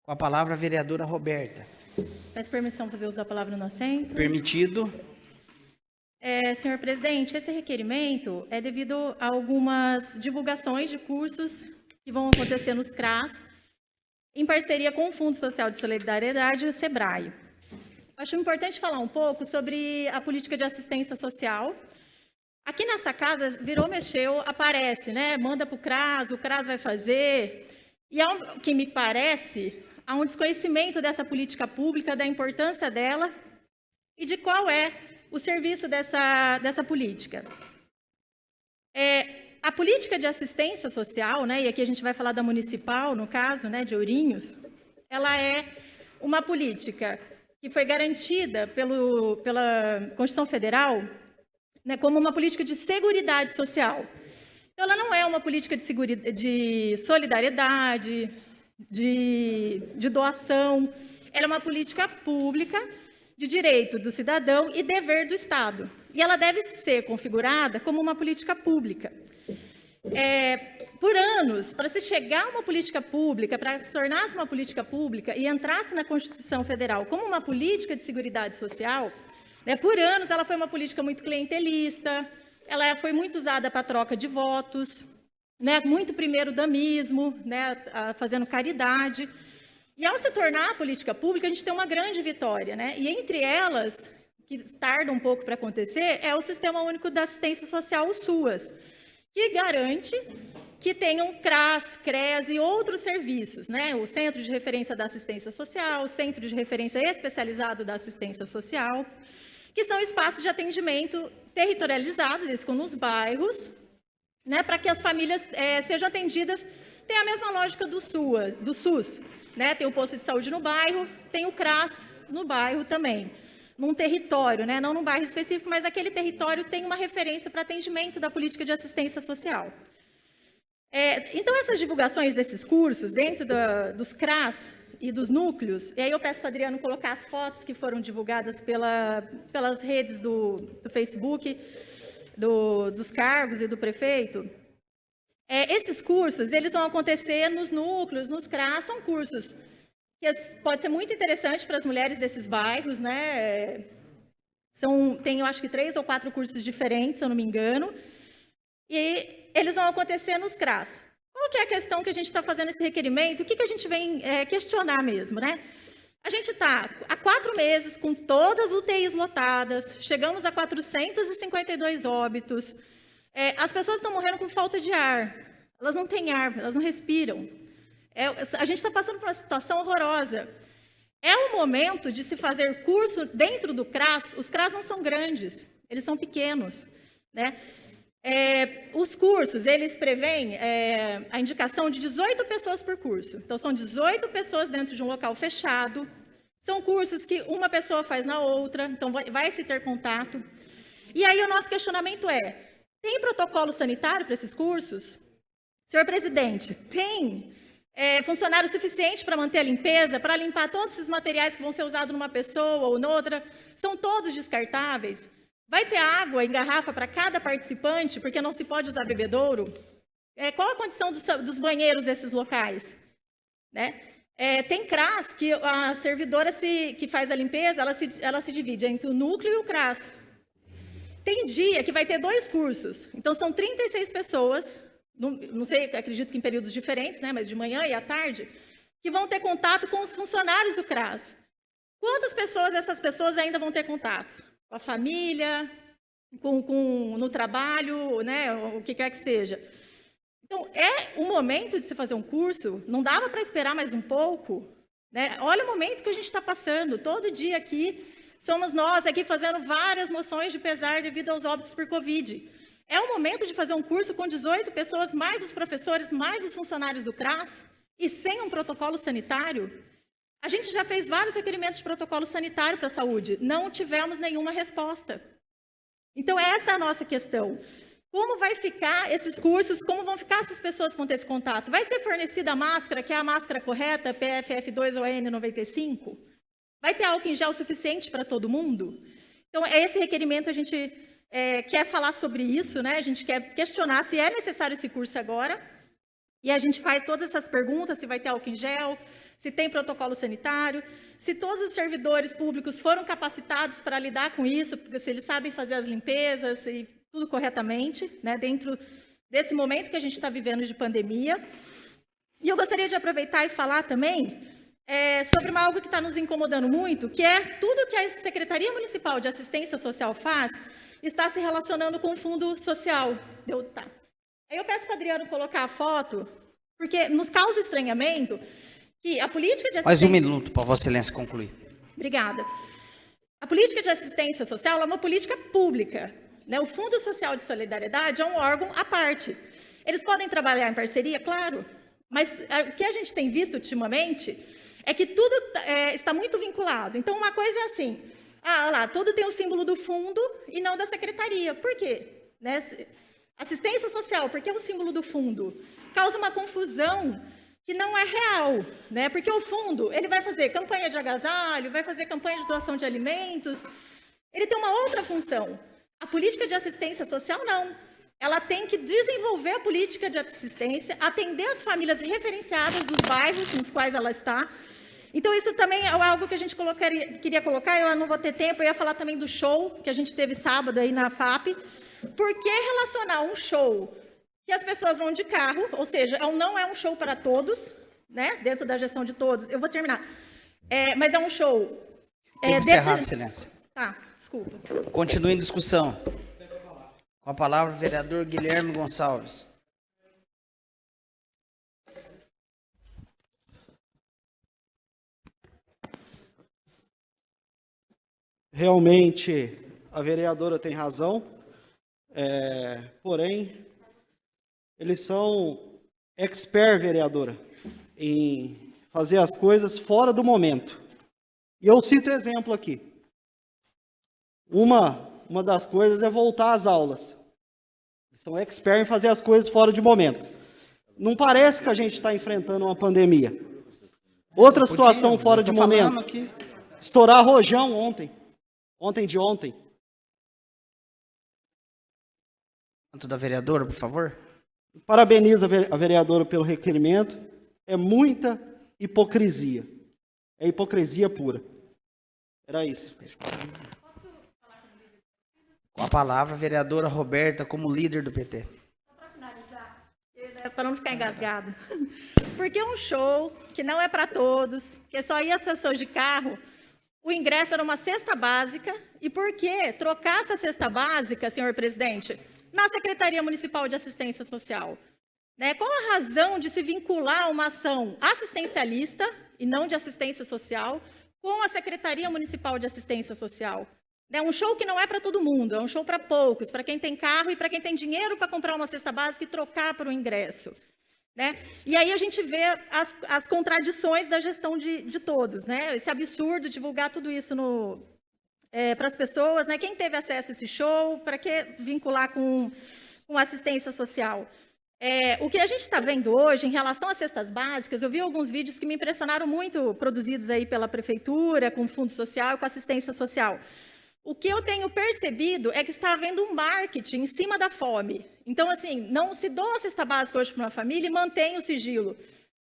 Com a palavra, a vereadora Roberta. Peço permissão para fazer uso da palavra no assento. Permitido. Senhor presidente, esse requerimento é devido a algumas divulgações de cursos que vão acontecer nos CRAS, em parceria com o Fundo Social de Solidariedade e o SEBRAE. Acho importante falar um pouco sobre a política de assistência social. Aqui nessa casa, virou, mexeu, aparece, né? Manda para o CRAS vai fazer. E, ao que me parece, há um desconhecimento dessa política pública, da importância dela e de qual é o serviço dessa política. A política de assistência social, né, e aqui a gente vai falar da municipal, no caso, né, de Ourinhos, ela é uma política que foi garantida pela Constituição Federal, né, como uma política de seguridade social. Então, ela não é uma política de solidariedade, de doação, ela é uma política pública de direito do cidadão e dever do Estado. E ela deve ser configurada como uma política pública. Por anos, para se chegar a uma política pública, para se tornasse uma política pública e entrasse na Constituição Federal como uma política de seguridade social, né, por anos ela foi uma política muito clientelista, ela foi muito usada para troca de votos, né, muito primeiro-damismo, né, fazendo caridade. E ao se tornar a política pública, a gente tem uma grande vitória, né? E entre elas, que tarda um pouco para acontecer, é o Sistema Único da Assistência Social, o SUAS, que garante que tenham CRAS, CREAS e outros serviços, né? O Centro de Referência da Assistência Social, o Centro de Referência Especializado da Assistência Social, que são espaços de atendimento territorializados, isso nos bairros, né? Para que as famílias sejam atendidas, tem a mesma lógica do SUS, né? Tem o posto de saúde no bairro, tem o CRAS no bairro também, num território, né? Não num bairro específico, mas aquele território tem uma referência para atendimento da política de assistência social. Então, essas divulgações desses cursos, dentro dos CRAS e dos núcleos, e aí eu peço para o Adriano colocar as fotos que foram divulgadas pelas redes do Facebook, dos cargos e do prefeito. Esses cursos, eles vão acontecer nos núcleos, nos CRAS, são cursos que pode ser muito interessante para as mulheres desses bairros, né? Tem, eu acho que 3 ou 4 cursos diferentes, se eu não me engano, e eles vão acontecer nos CRAS. Qual que é a questão que a gente está fazendo esse requerimento? O que a gente vem questionar mesmo, né? A gente está há 4 meses com todas as UTIs lotadas, chegamos a 452 óbitos, as pessoas estão morrendo com falta de ar, elas não têm ar, elas não respiram. A gente está passando por uma situação horrorosa. É o momento de se fazer curso dentro do CRAS. Os CRAS não são grandes, eles são pequenos, né? Os cursos, eles prevêem a indicação de 18 pessoas por curso. Então, são 18 pessoas dentro de um local fechado. São cursos que uma pessoa faz na outra, então vai se ter contato. E aí o nosso questionamento tem protocolo sanitário para esses cursos? Senhor presidente, tem funcionário suficiente para manter a limpeza, para limpar todos esses materiais que vão ser usados numa pessoa ou noutra? São todos descartáveis? Vai ter água em garrafa para cada participante, porque não se pode usar bebedouro? Qual a condição dos banheiros desses locais? Né? Tem CRAS que a servidora que faz a limpeza, ela se divide entre o núcleo e o CRAS. Tem dia que vai ter 2 cursos, então são 36 pessoas, não sei, acredito que em períodos diferentes, né, mas de manhã e à tarde, que vão ter contato com os funcionários do CRAS. Quantas pessoas essas pessoas ainda vão ter contato? Com a família, no trabalho, né, o que quer que seja. Então, é o momento de se fazer um curso, não dava para esperar mais um pouco, né? Olha o momento que a gente está passando, todo dia aqui, somos nós aqui fazendo várias moções de pesar devido aos óbitos por Covid. É o momento de fazer um curso com 18 pessoas, mais os professores, mais os funcionários do CRAS, e sem um protocolo sanitário? A gente já fez vários requerimentos de protocolo sanitário para a saúde, não tivemos nenhuma resposta. Então, essa é a nossa questão. Como vai ficar esses cursos, como vão ficar essas pessoas com esse contato? Vai ser fornecida a máscara, que é a máscara correta, PFF2 ou N95? Vai ter álcool em gel suficiente para todo mundo? Então, esse requerimento a gente quer falar sobre isso, né? A gente quer questionar se é necessário esse curso agora, e a gente faz todas essas perguntas, se vai ter álcool em gel, se tem protocolo sanitário, se todos os servidores públicos foram capacitados para lidar com isso, porque se eles sabem fazer as limpezas e tudo corretamente, né, dentro desse momento que a gente está vivendo de pandemia. E eu gostaria de aproveitar e falar também sobre algo que está nos incomodando muito, que é tudo que a Secretaria Municipal de Assistência Social faz, está se relacionando com o Fundo Social. Aí eu peço para o Adriano colocar a foto, porque nos causa estranhamento que a política de assistência... Mais um minuto para Vossa Excelência concluir. Obrigada. A política de assistência social é uma política pública, né? O Fundo Social de Solidariedade é um órgão à parte. Eles podem trabalhar em parceria, claro, mas o que a gente tem visto ultimamente é que tudo está muito vinculado. Então, uma coisa é assim, tudo tem o símbolo do fundo e não da secretaria. Por quê? Né? Assistência social, por que o símbolo do fundo? Causa uma confusão que não é real, né? Porque o fundo, ele vai fazer campanha de agasalho, vai fazer campanha de doação de alimentos, ele tem uma outra função. A política de assistência social, não. Ela tem que desenvolver a política de assistência, atender as famílias referenciadas dos bairros nos quais ela está. Então, isso também é algo que a gente queria colocar, eu não vou ter tempo, eu ia falar também do show que a gente teve sábado aí na FAP. Por que relacionar um show que as pessoas vão de carro, ou seja, não é um show para todos, né, dentro da gestão de todos, eu vou terminar, mas é um show... Tempo encerrado, Excelência. Tá, desculpa. Continue em discussão. Com a palavra, o vereador Guilherme Gonçalves. Realmente, a vereadora tem razão, porém, eles são expert, vereadora, em fazer as coisas fora do momento. E eu cito exemplo aqui. Uma das coisas é voltar às aulas. Eles são expert em fazer as coisas fora de momento. Não parece que a gente está enfrentando uma pandemia. Outra situação fora de momento. Estourar rojão ontem. Ontem de ontem. Da vereadora, por favor. Parabenizo a vereadora pelo requerimento. É muita hipocrisia. É hipocrisia pura. Era isso. Com a palavra, a vereadora Roberta, como líder do PT. Para finalizar, para não ficar engasgado. Porque um show que não é para todos, que só ia as pessoas de carro, o ingresso era uma cesta básica. E por que trocar essa cesta básica, senhor presidente, na Secretaria Municipal de Assistência Social? Né? Qual a razão de se vincular a uma ação assistencialista e não de assistência social com a Secretaria Municipal de Assistência Social? É um show que não é para todo mundo, é um show para poucos, para quem tem carro e para quem tem dinheiro para comprar uma cesta básica e trocar por um ingresso. Né? E aí a gente vê as contradições da gestão de todos, né? Esse absurdo divulgar tudo isso para as pessoas, né? Quem teve acesso a esse show, para que vincular com assistência social? O que a gente está vendo hoje em relação às cestas básicas, eu vi alguns vídeos que me impressionaram muito, produzidos aí pela prefeitura, com o Fundo Social e com assistência social. O que eu tenho percebido é que está havendo um marketing em cima da fome. Então, assim, não se doa a cesta básica hoje para uma família e mantém o sigilo.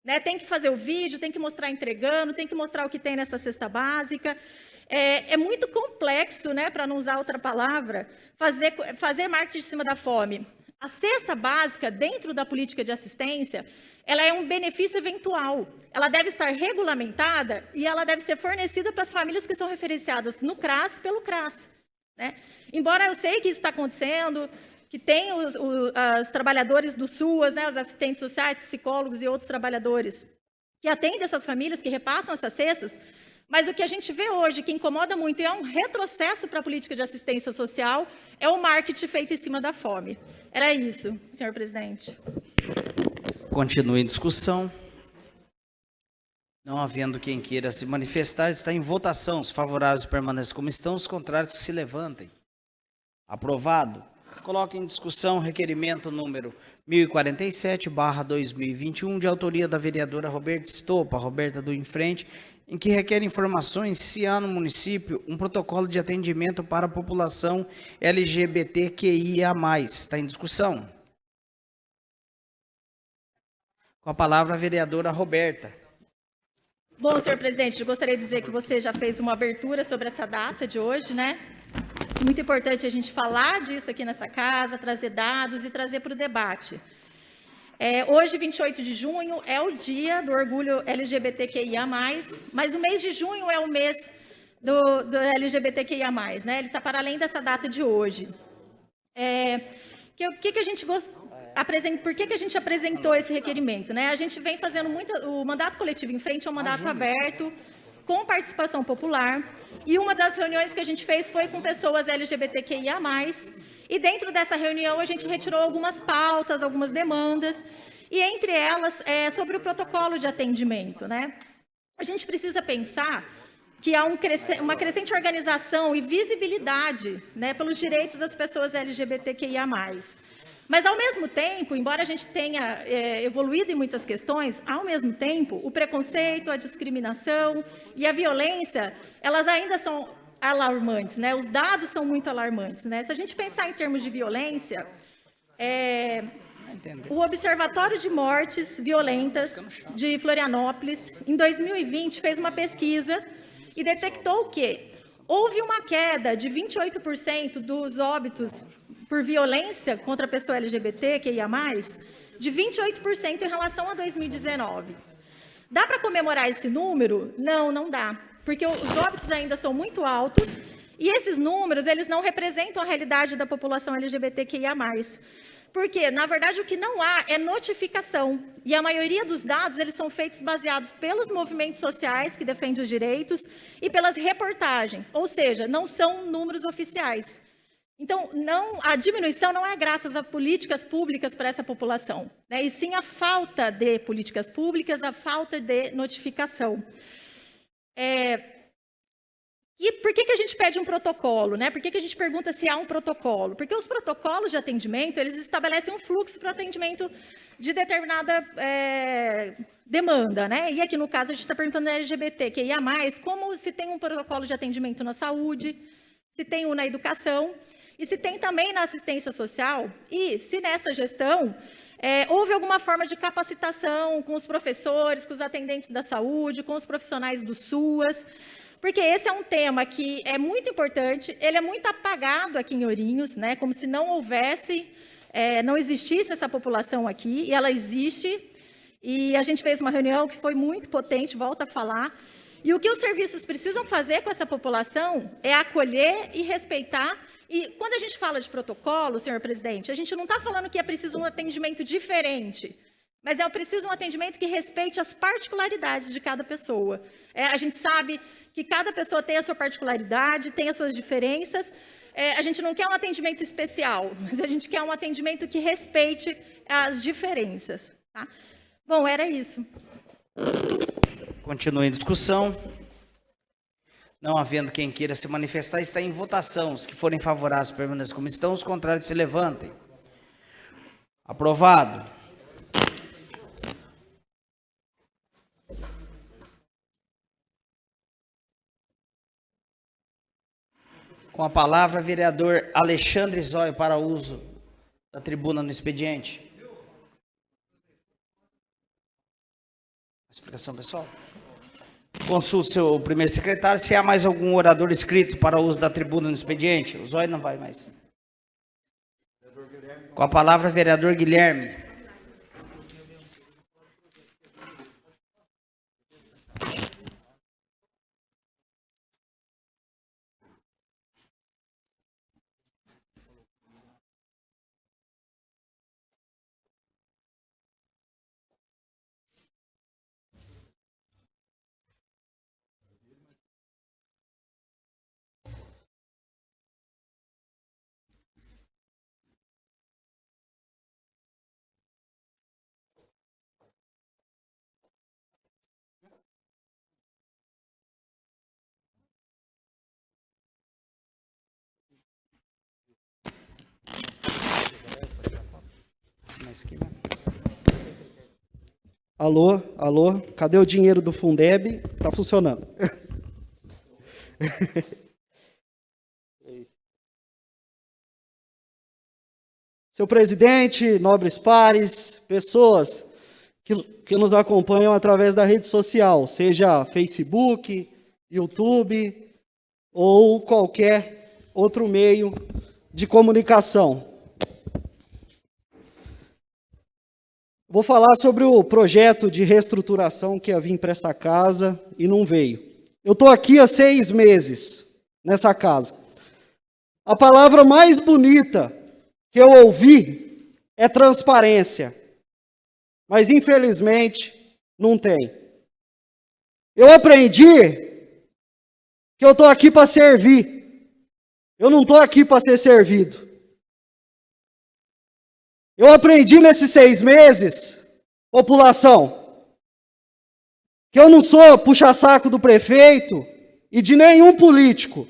Né? Tem que fazer o vídeo, tem que mostrar entregando, tem que mostrar o que tem nessa cesta básica. É muito complexo, né, para não usar outra palavra, fazer marketing em cima da fome. A cesta básica, dentro da política de assistência, ela é um benefício eventual. Ela deve estar regulamentada e ela deve ser fornecida para as famílias que são referenciadas no CRAS pelo CRAS. Né? Embora eu sei que isso está acontecendo, que tem os trabalhadores do SUAS, né, os assistentes sociais, psicólogos e outros trabalhadores que atendem essas famílias, que repassam essas cestas, mas o que a gente vê hoje, que incomoda muito e é um retrocesso para a política de assistência social, é o marketing feito em cima da fome. Era isso, senhor presidente. Continue em discussão. Não havendo quem queira se manifestar, está em votação. Os favoráveis permanecem como estão, os contrários que se levantem. Aprovado. Coloque em discussão o requerimento número 1047/2021, de autoria da vereadora Roberta Estopa, Roberta do Infrente, em que requer informações se há no município um protocolo de atendimento para a população LGBTQIA+. Está em discussão. Com a palavra a vereadora Roberta. Bom, senhor presidente, eu gostaria de dizer que você já fez uma abertura sobre essa data de hoje, né? Muito importante a gente falar disso aqui nessa casa, trazer dados e trazer para o debate. Hoje, 28 de junho, é o dia do orgulho LGBTQIA+, mas o mês de junho é o mês do LGBTQIA+, né? Ele está para além dessa data de hoje. Por que a gente apresentou esse requerimento? Né? A gente vem fazendo o mandato coletivo em frente é um mandato aberto, com participação popular, e uma das reuniões que a gente fez foi com pessoas LGBTQIA+, e dentro dessa reunião a gente retirou algumas pautas, algumas demandas, e entre elas sobre o protocolo de atendimento. Né? A gente precisa pensar que há uma crescente organização e visibilidade, né, pelos direitos das pessoas LGBTQIA+. Mas, ao mesmo tempo, embora a gente tenha evoluído em muitas questões, ao mesmo tempo, o preconceito, a discriminação e a violência, elas ainda são alarmantes, né? Os dados são muito alarmantes, né? Se a gente pensar em termos de violência, o Observatório de Mortes Violentas de Florianópolis, em 2020, fez uma pesquisa e detectou que houve uma queda de 28% dos óbitos por violência contra a pessoa LGBTQIA+, de 28% em relação a 2019. Dá para comemorar esse número? Não, não dá, porque os óbitos ainda são muito altos E esses números, eles não representam a realidade da população LGBTQIA+. Porque, na verdade, o que não há é notificação. E a maioria dos dados, eles são feitos baseados pelos movimentos sociais que defendem os direitos e pelas reportagens, ou seja, não são números oficiais. Então, a diminuição não é graças a políticas públicas para essa população, né? E sim a falta de políticas públicas, a falta de notificação. E por que a gente pede um protocolo, né? Por que a gente pergunta se há um protocolo? Porque os protocolos de atendimento, eles estabelecem um fluxo para o atendimento de determinada demanda, né? E aqui no caso a gente está perguntando LGBTQIA+, como se tem um protocolo de atendimento na saúde, se tem um na educação e se tem também na assistência social e se nessa gestão houve alguma forma de capacitação com os professores, com os atendentes da saúde, com os profissionais do SUAS, porque esse é um tema que é muito importante, ele é muito apagado aqui em Ourinhos, né? Como se não houvesse, não existisse essa população aqui, e ela existe, e a gente fez uma reunião que foi muito potente, volto a falar, e o que os serviços precisam fazer com essa população é acolher e respeitar, e quando a gente fala de protocolo, senhor presidente, a gente não está falando que é preciso um atendimento diferente, mas é preciso um atendimento que respeite as particularidades de cada pessoa. A gente sabe que cada pessoa tem a sua particularidade, tem as suas diferenças. A gente não quer um atendimento especial, mas a gente quer um atendimento que respeite as diferenças. Tá? Bom, era isso. Continua em discussão. Não havendo quem queira se manifestar, está em votação. Os que forem favoráveis permaneçam como estão, os contrários se levantem. Aprovado. Com a palavra, vereador Alexandre Zóio, para uso da tribuna no expediente. Explicação, pessoal. Consulte o seu primeiro secretário se há mais algum orador inscrito para uso da tribuna no expediente. O Zóio não vai mais. Com a palavra, vereador Guilherme. Alô, alô, cadê o dinheiro do Fundeb? Tá funcionando. Seu presidente, nobres pares, pessoas que nos acompanham através da rede social, seja Facebook, YouTube ou qualquer outro meio de comunicação. Vou falar sobre o projeto de reestruturação que ia vir para essa casa e não veio. Eu estou aqui há 6 meses nessa casa. A palavra mais bonita que eu ouvi é transparência. Mas, infelizmente, não tem. Eu aprendi que eu estou aqui para servir. Eu não estou aqui para ser servido. Eu aprendi nesses 6 meses, população, que eu não sou puxa-saco do prefeito e de nenhum político.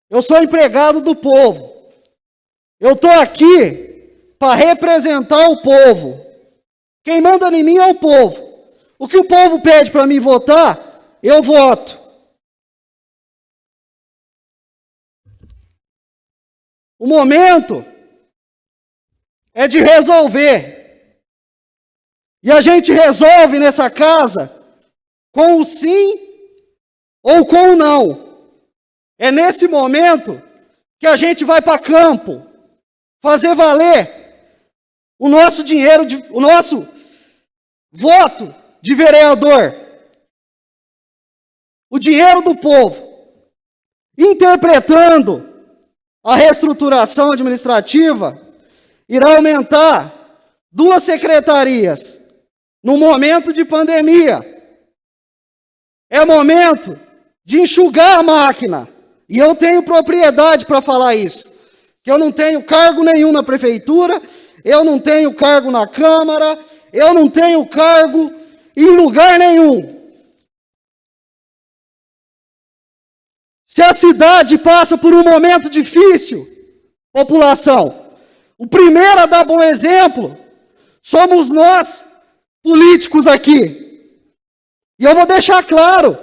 Eu sou empregado do povo. Eu estou aqui para representar o povo. Quem manda em mim é o povo. O que o povo pede para mim votar, eu voto. O momento é de resolver. E a gente resolve nessa casa com o sim ou com o não. É nesse momento que a gente vai para campo fazer valer o nosso dinheiro, o nosso voto de vereador. O dinheiro do povo. interpretando a reestruturação administrativa, irá aumentar 2 secretarias no momento de pandemia. É momento de enxugar a máquina. E eu tenho propriedade para falar isso. Que eu não tenho cargo nenhum na prefeitura, eu não tenho cargo na Câmara, eu não tenho cargo em lugar nenhum. Se a cidade passa por um momento difícil, população, o primeiro a dar bom exemplo somos nós, políticos aqui. E eu vou deixar claro,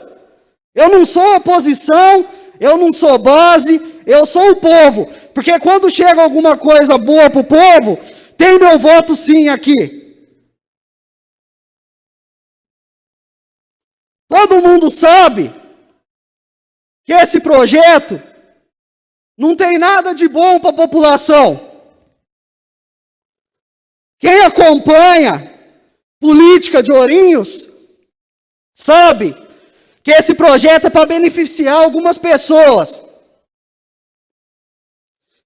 eu não sou oposição, eu não sou base, eu sou o povo. Porque quando chega alguma coisa boa para o povo, tem meu voto sim aqui. Todo mundo sabe que esse projeto não tem nada de bom para a população. Quem acompanha política de Ourinhos sabe que esse projeto é para beneficiar algumas pessoas.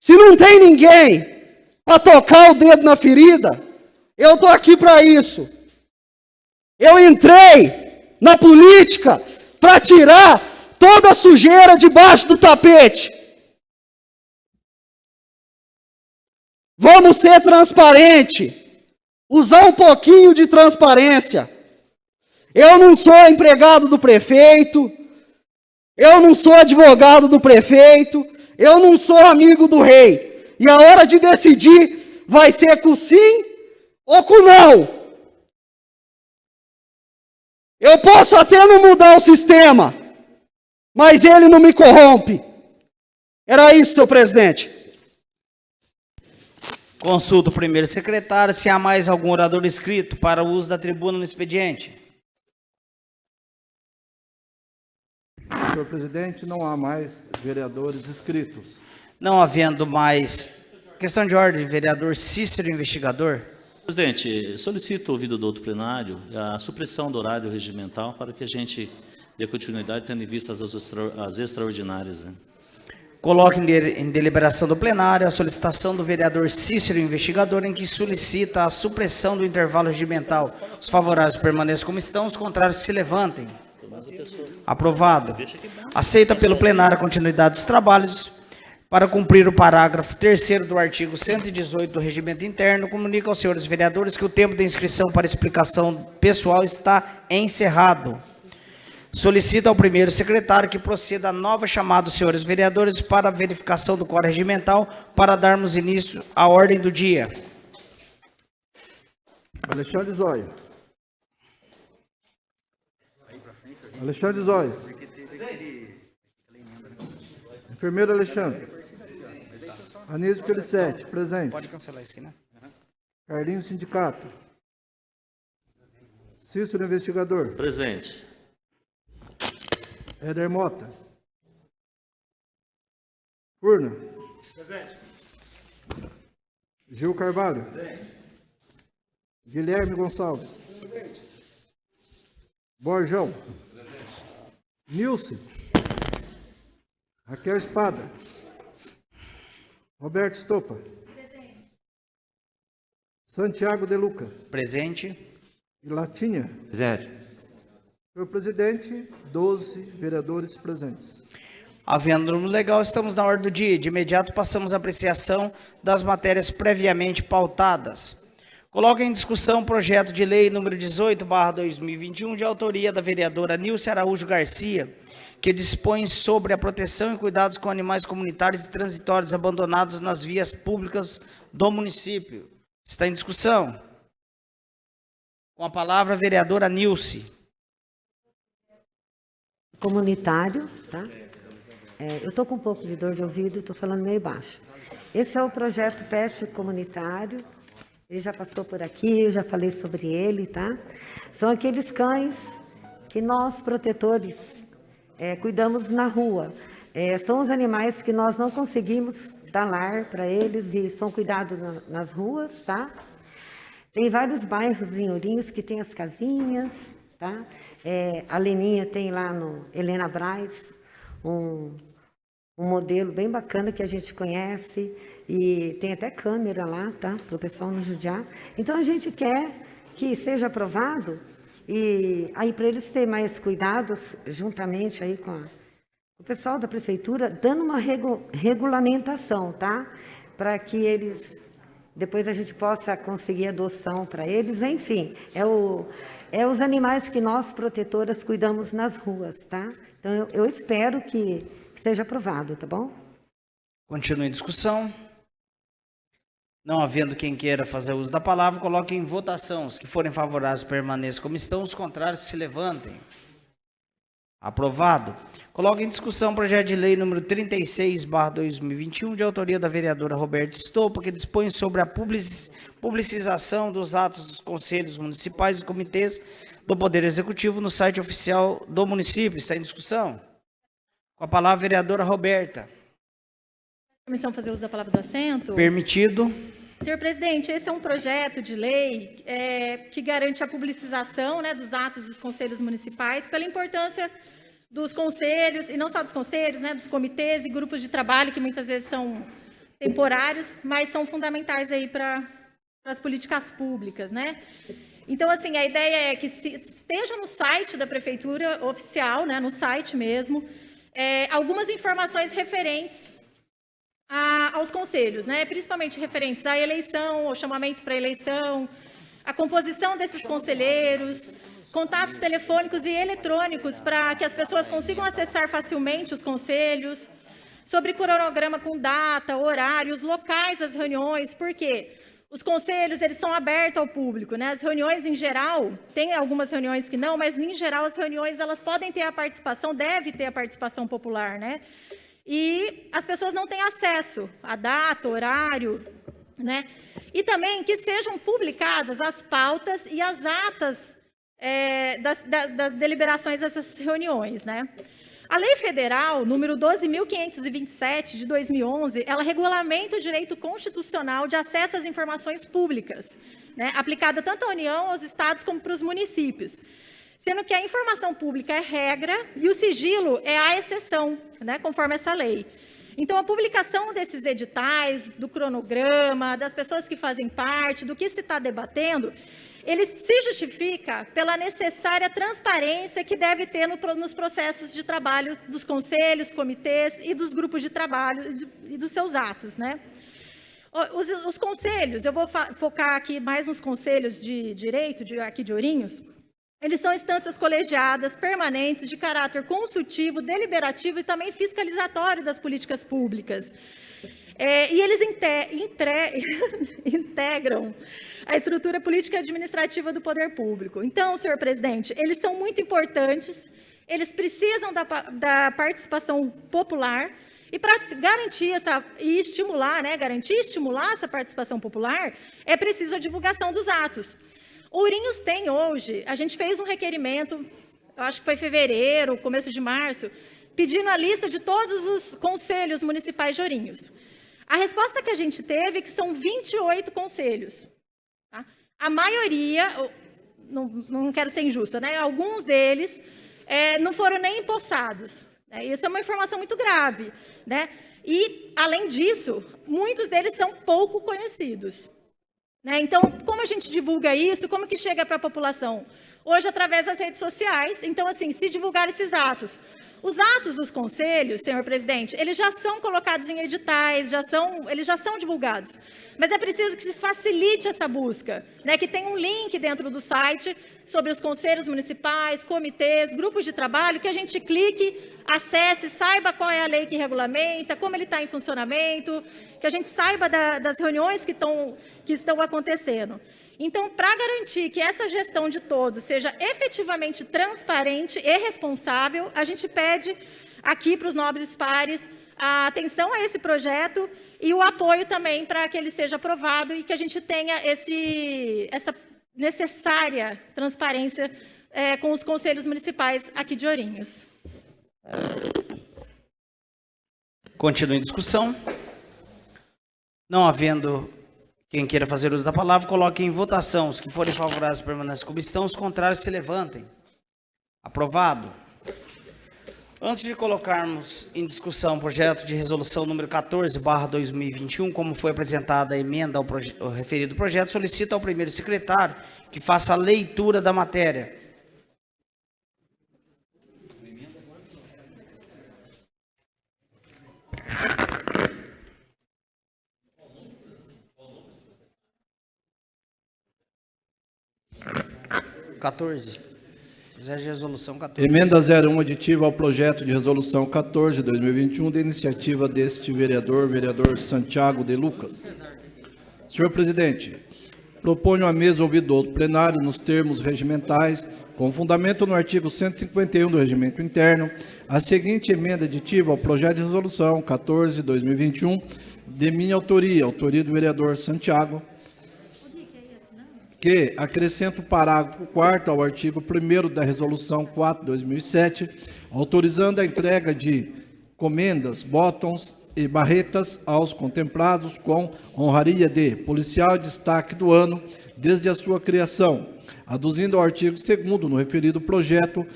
Se não tem ninguém para tocar o dedo na ferida, eu estou aqui para isso. Eu entrei na política para tirar toda a sujeira debaixo do tapete. Vamos ser transparentes. Usar um pouquinho de transparência. Eu não sou empregado do prefeito. Eu não sou advogado do prefeito. Eu não sou amigo do rei. E a hora de decidir vai ser com sim ou com não. Eu posso até não mudar o sistema, mas ele não me corrompe. Era isso, senhor presidente. Consulta o primeiro secretário se há mais algum orador inscrito para o uso da tribuna no expediente. Senhor presidente, não há mais vereadores inscritos. Não havendo mais... Questão de ordem, vereador Cícero, investigador. Presidente, solicito, ouvido do outro plenário, a supressão do horário regimental para que a gente dê continuidade, tendo em vista as extraordinárias. Né? Coloque em deliberação do plenário a solicitação do vereador Cícero, investigador, em que solicita a supressão do intervalo regimental. Os favoráveis permaneçam como estão, os contrários se levantem. Aprovado. Aceita pelo plenário a continuidade dos trabalhos. Para cumprir o parágrafo 3º do artigo 118 do Regimento Interno, comunica aos senhores vereadores que o tempo de inscrição para explicação pessoal está encerrado. Solicita ao primeiro secretário que proceda a nova chamada dos senhores vereadores para a verificação do quórum regimental para darmos início à ordem do dia. Alexandre Zóio. Alexandre Zóio. Enfermeiro Alexandre. Anísio Felicete, presente. Pode cancelar isso aqui, né? Carlinhos Sindicato. Cícero Investigador. Presente. Éder Mota. Furna. Presente. Gil Carvalho. Presente. Guilherme Gonçalves. Presente. Borjão. Nilce. Raquel Espada. Roberto Estopa. Presente. Santiago De Luca. Presente. E Latinha. Presente. Senhor presidente, 12 vereadores presentes. Havendo número legal, estamos na ordem do dia. De imediato passamos à apreciação das matérias previamente pautadas. Coloco em discussão o projeto de lei número 18/2021, de autoria da vereadora Nilce Araújo Garcia, que dispõe sobre a proteção e cuidados com animais comunitários e transitórios abandonados nas vias públicas do município. Está em discussão. Com a palavra, a vereadora Nilce. Comunitário, tá? Eu estou com um pouco de dor de ouvido, estou falando meio baixo. Esse é o projeto PET comunitário, ele já passou por aqui, eu já falei sobre ele, tá? São aqueles cães que nós, protetores, cuidamos na rua. São os animais que nós não conseguimos dar lar para eles e são cuidados nas ruas, tá? Tem vários bairros em Ourinhos que tem as casinhas, tá? A Leninha tem lá no Helena Braz um modelo bem bacana que a gente conhece e tem até câmera lá, tá? Para o pessoal não judiar. Então, a gente quer que seja aprovado e aí para eles terem mais cuidados, juntamente aí com o pessoal da prefeitura, dando uma regulamentação, tá? Para que eles, depois a gente possa conseguir adoção para eles, enfim, é os animais que nós, protetoras, cuidamos nas ruas, tá? Então, eu espero que seja aprovado, tá bom? Continue a discussão. Não havendo quem queira fazer uso da palavra, coloque em votação. Os que forem favoráveis permaneçam como estão, os contrários se levantem. Aprovado. Coloque em discussão o projeto de lei número 36/2021, de autoria da vereadora Roberta Estopa, que dispõe sobre a publicização dos atos dos conselhos municipais e comitês do Poder Executivo no site oficial do município. Está em discussão? Com a palavra, a vereadora Roberta. Comissão fazer uso da palavra do assento. Permitido. Senhor presidente, esse é um projeto de lei que garante a publicização, né, dos atos dos conselhos municipais, pela importância dos conselhos, e não só dos conselhos, né, dos comitês e grupos de trabalho, que muitas vezes são temporários, mas são fundamentais aí para as políticas públicas, né? Então, assim, a ideia é que esteja no site da prefeitura oficial, né, no site mesmo, algumas informações referentes aos conselhos, né, principalmente referentes à eleição, ao chamamento para eleição, a composição desses conselheiros, contatos telefônicos e eletrônicos para que as pessoas consigam acessar facilmente os conselhos, sobre cronograma com data, horários, locais das reuniões, porque os conselhos, eles são abertos ao público, né? As reuniões em geral, tem algumas reuniões que não, mas em geral as reuniões, elas podem ter a participação, deve ter a participação popular, né? E as pessoas não têm acesso à data, horário, né? E também que sejam publicadas as pautas e as atas das deliberações dessas reuniões, né? A Lei Federal, número 12.527, de 2011, ela regulamenta o direito constitucional de acesso às informações públicas, né? Aplicada tanto à União, aos estados, como para os municípios. Sendo que a informação pública é regra e o sigilo é a exceção, né, conforme essa lei. Então, a publicação desses editais, do cronograma, das pessoas que fazem parte, do que se está debatendo, ele se justifica pela necessária transparência que deve ter nos processos de trabalho dos conselhos, comitês e dos grupos de trabalho e dos seus atos, né? Os conselhos, eu vou focar aqui mais nos conselhos de direito, aqui de Ourinhos. Eles são instâncias colegiadas, permanentes, de caráter consultivo, deliberativo e também fiscalizatório das políticas públicas. E eles integram a estrutura política e administrativa do poder público. Então, senhor presidente, eles são muito importantes, eles precisam da participação popular, e para garantir e estimular, né, essa participação popular, é preciso a divulgação dos atos. Ourinhos tem hoje, a gente fez um requerimento, eu acho que foi fevereiro, começo de março, pedindo a lista de todos os conselhos municipais de Ourinhos. A resposta que a gente teve é que são 28 conselhos. Tá? A maioria, não quero ser injusta, né? Alguns deles não foram nem empossados. Né? Isso é uma informação muito grave. Né? E, além disso, muitos deles são pouco conhecidos. Né? Então, como a gente divulga isso? Como que chega para a população? Hoje, através das redes sociais. Então, assim, se divulgar esses atos. Os atos dos conselhos, senhor presidente, eles já são colocados em editais, eles já são divulgados. Mas é preciso que se facilite essa busca, né? Que tem um link dentro do site sobre os conselhos municipais, comitês, grupos de trabalho, que a gente clique, acesse, saiba qual é a lei que regulamenta, como ele está em funcionamento, que a gente saiba das reuniões que estão acontecendo. Então, para garantir que essa gestão de todos seja efetivamente transparente e responsável, a gente pede aqui para os nobres pares a atenção a esse projeto e o apoio também para que ele seja aprovado e que a gente tenha essa necessária transparência com os conselhos municipais aqui de Ourinhos. Continue a discussão. Não havendo quem queira fazer uso da palavra, coloque em votação. Os que forem favoráveis permaneçam como estão, os contrários se levantem. Aprovado. Antes de colocarmos em discussão o projeto de resolução número 14/2021, como foi apresentada a emenda ao referido projeto, solicito ao primeiro secretário que faça a leitura da matéria. Resolução 14. Emenda 01 aditiva ao projeto de resolução 14/2021, de iniciativa deste vereador Santiago de Lucas. Senhor presidente, proponho à mesa ouvir do plenário, nos termos regimentais, com fundamento no artigo 151 do Regimento Interno, a seguinte emenda aditiva ao projeto de resolução 14/2021, de minha autoria do vereador Santiago, que acrescenta o parágrafo 4º ao artigo 1º da Resolução 4/2007, autorizando a entrega de comendas, botões e barretas aos contemplados com honraria de policial de destaque do ano desde a sua criação, aduzindo ao artigo 2º no referido projeto,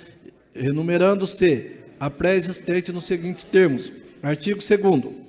enumerando-se a pré-existente nos seguintes termos. Artigo 2º.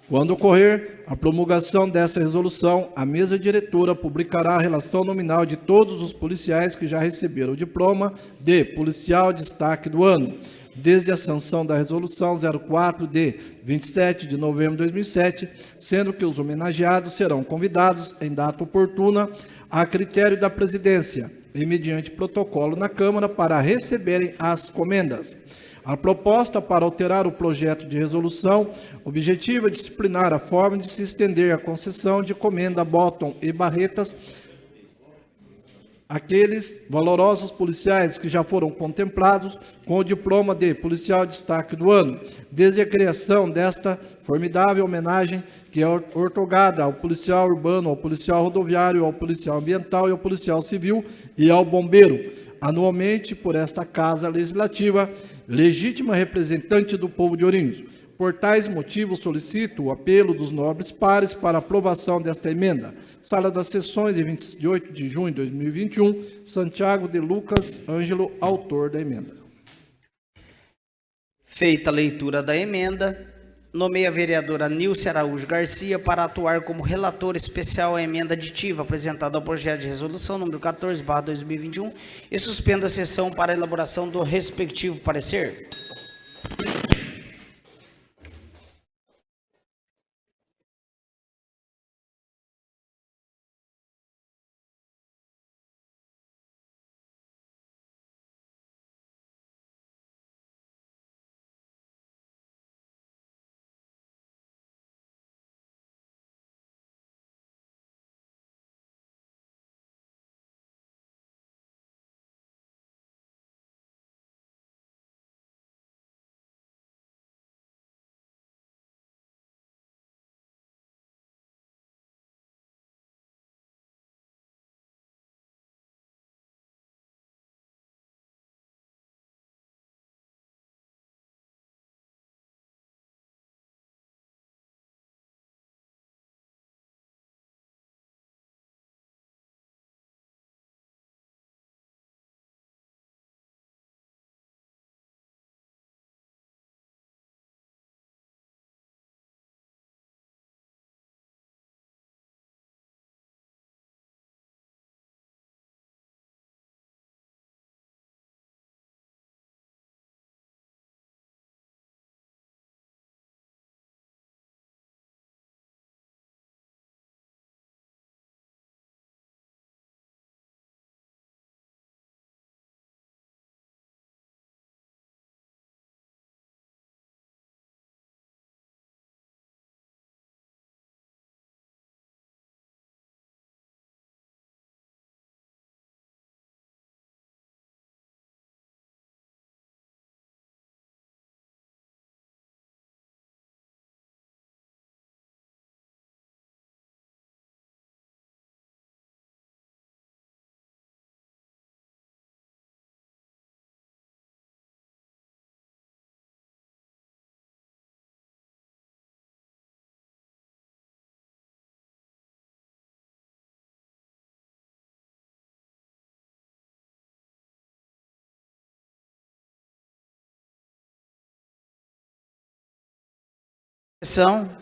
Quando ocorrer a promulgação dessa resolução, a mesa diretora publicará a relação nominal de todos os policiais que já receberam o diploma de policial de destaque do ano, desde a sanção da resolução 04 de 27 de novembro de 2007, sendo que os homenageados serão convidados em data oportuna, a critério da presidência, e mediante protocolo na Câmara, para receberem as comendas. A proposta para alterar o projeto de resolução objetiva disciplinar a forma de se estender a concessão de comenda, botão e barretas àqueles valorosos policiais que já foram contemplados com o diploma de policial de destaque do ano, desde a criação desta formidável homenagem que é outorgada ao policial urbano, ao policial rodoviário, ao policial ambiental e ao policial civil e ao bombeiro, anualmente por esta Casa Legislativa, legítima representante do povo de Ourinhos. Por tais motivos, solicito o apelo dos nobres pares para aprovação desta emenda. Sala das Sessões, de 28 de junho de 2021, Santiago de Lucas Ângelo, autor da emenda. Feita a leitura da emenda, nomeia a vereadora Nilce Araújo Garcia para atuar como relator especial à emenda aditiva apresentada ao projeto de resolução número 14/2021 e suspenda a sessão para a elaboração do respectivo parecer.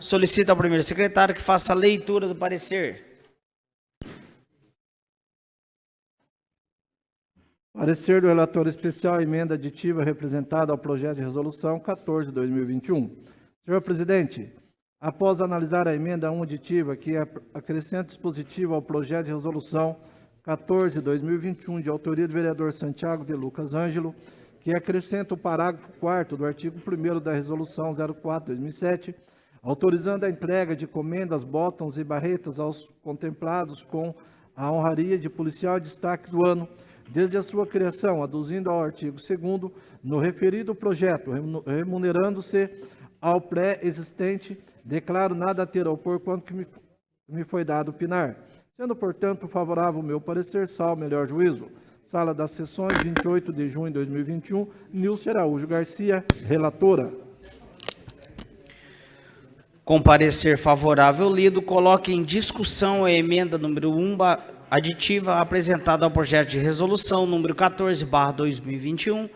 Solicita ao primeiro secretário que faça a leitura do parecer. Parecer do relator especial, emenda aditiva representada ao projeto de resolução 14/2021. Senhor presidente, após analisar a emenda 1 aditiva, que acrescenta dispositivo ao projeto de resolução 14/2021, de autoria do vereador Santiago de Lucas Ângelo, que acrescenta o parágrafo 4º do artigo 1º da resolução 04/2007, autorizando a entrega de comendas, botões e barretas aos contemplados com a honraria de policial de destaque do ano, desde a sua criação, aduzindo ao artigo 2º, no referido projeto, remunerando-se ao pré-existente, declaro nada a ter a opor quanto que me foi dado opinar. Sendo, portanto, favorável o meu parecer, salvo melhor juízo. Sala das Sessões, 28 de junho de 2021, Nilce Araújo Garcia, relatora. Com parecer favorável lido, coloque em discussão a emenda número 1 aditiva apresentada ao projeto de resolução número 14/2021,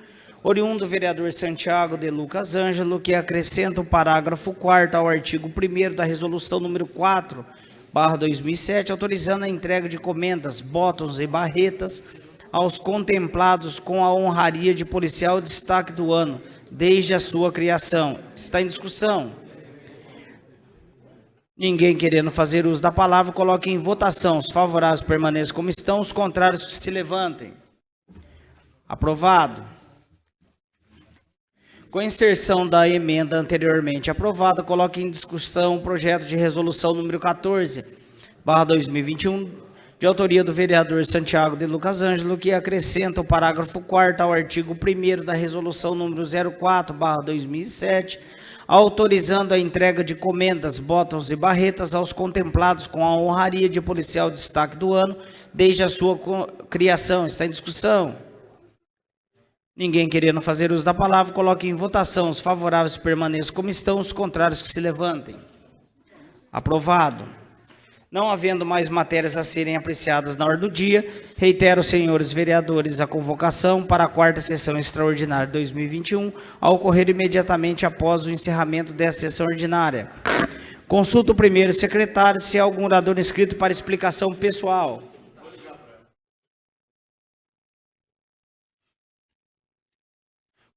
oriundo do vereador Santiago de Lucas Ângelo, que acrescenta o parágrafo 4º ao artigo 1º da resolução número 4/2007, autorizando a entrega de comendas, botões e barretas aos contemplados com a honraria de policial de destaque do ano, desde a sua criação. Está em discussão? Ninguém querendo fazer uso da palavra, coloque em votação. Os favoráveis permaneçam como estão, os contrários que se levantem. Aprovado. Com inserção da emenda anteriormente aprovada, coloque em discussão o projeto de resolução número 14/2021, de autoria do vereador Santiago de Lucas Ângelo, que acrescenta o parágrafo 4º ao artigo 1º da resolução número 04/2007, autorizando a entrega de comendas, botões e barretas aos contemplados com a honraria de policial de destaque do ano, desde a sua criação. Está em discussão? Ninguém querendo fazer uso da palavra, coloque em votação. Os favoráveis permaneçam como estão, os contrários que se levantem. Aprovado. Não havendo mais matérias a serem apreciadas na ordem do dia, reitero, senhores vereadores, a convocação para a 4ª sessão extraordinária de 2021, a ocorrer imediatamente após o encerramento dessa sessão ordinária. Consulto o primeiro secretário se há algum orador inscrito para explicação pessoal.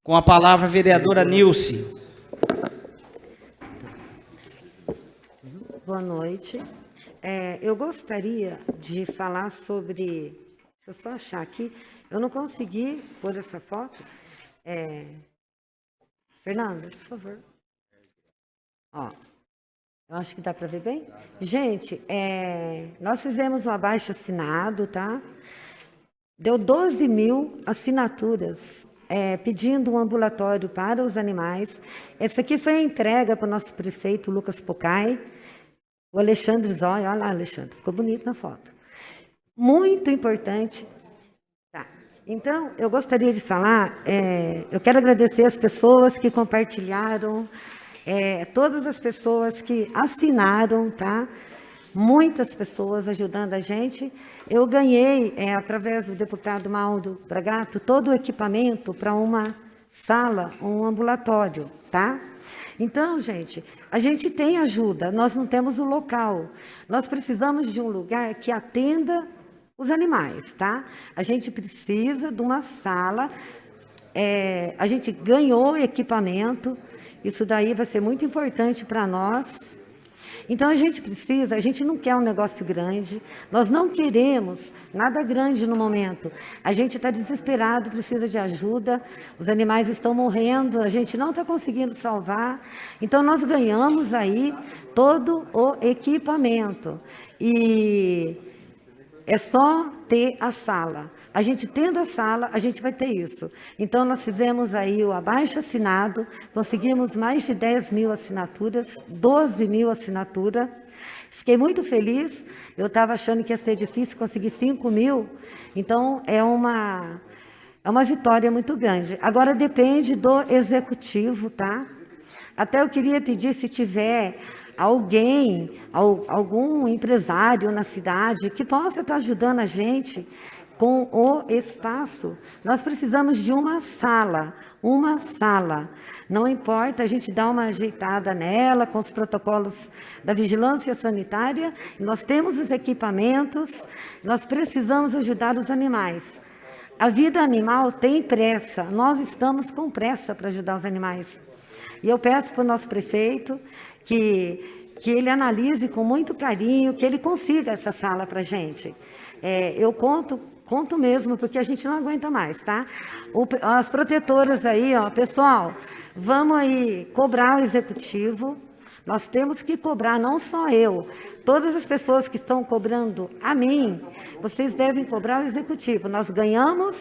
Com a palavra, a vereadora Nilce. Boa noite. Eu gostaria de falar sobre... Deixa eu só achar aqui. Eu não consegui pôr essa foto. Fernanda, por favor. Ó, eu acho que dá para ver bem. Gente, nós fizemos um abaixo-assinado, tá? Deu 12 mil assinaturas pedindo um ambulatório para os animais. Essa aqui foi a entrega para o nosso prefeito Lucas Pocai. O Alexandre Zóia, olha lá, Alexandre, ficou bonito na foto. Muito importante. Tá. Então, eu gostaria de falar, eu quero agradecer as pessoas que compartilharam, todas as pessoas que assinaram, tá? Muitas pessoas ajudando a gente. Eu ganhei, através do deputado Maldo Bragato, todo o equipamento para uma sala, um ambulatório, tá? Então, gente, a gente tem ajuda, nós não temos o local. Nós precisamos de um lugar que atenda os animais, tá? A gente precisa de uma sala, a gente ganhou equipamento, isso daí vai ser muito importante para nós. Então, a gente não quer um negócio grande, nós não queremos nada grande no momento. A gente está desesperado, precisa de ajuda, os animais estão morrendo, a gente não está conseguindo salvar. Então, nós ganhamos aí todo o equipamento. E é só ter a sala. A gente tendo a sala, a gente vai ter isso. Então, nós fizemos aí o abaixo-assinado, conseguimos mais de 10 mil assinaturas, 12 mil assinaturas. Fiquei muito feliz, eu estava achando que ia ser difícil conseguir 5 mil, então é uma vitória muito grande. Agora depende do executivo, tá? Até eu queria pedir, se tiver alguém, algum empresário na cidade que possa estar ajudando a gente, com o espaço. Nós precisamos de uma sala. Não importa, a gente dá uma ajeitada nela com os protocolos da vigilância sanitária. Nós temos os equipamentos, nós precisamos ajudar os animais. A vida animal tem pressa, nós estamos com pressa para ajudar os animais. E eu peço para o nosso prefeito que ele analise com muito carinho, que ele consiga essa sala para a gente. Eu conto mesmo, porque a gente não aguenta mais, tá? As protetoras aí, ó, pessoal, vamos aí cobrar o executivo. Nós temos que cobrar, não só eu. Todas as pessoas que estão cobrando a mim, vocês devem cobrar o executivo. Nós ganhamos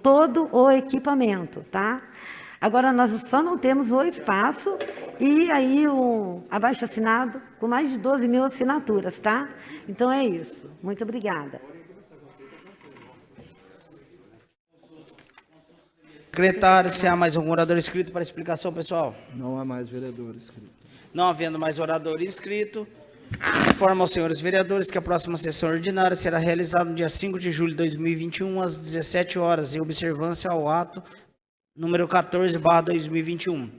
todo o equipamento, tá? Agora, nós só não temos o espaço e aí o abaixo-assinado com mais de 12 mil assinaturas, tá? Então é isso. Muito obrigada. Secretário, se há mais algum orador inscrito para explicação, pessoal? Não há mais vereador inscrito. Não havendo mais orador inscrito, informo aos senhores vereadores que a próxima sessão ordinária será realizada no dia 5 de julho de 2021, às 17 horas, em observância ao ato número 14/2021.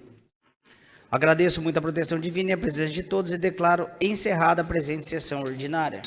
Agradeço muito a proteção divina e a presença de todos e declaro encerrada a presente sessão ordinária.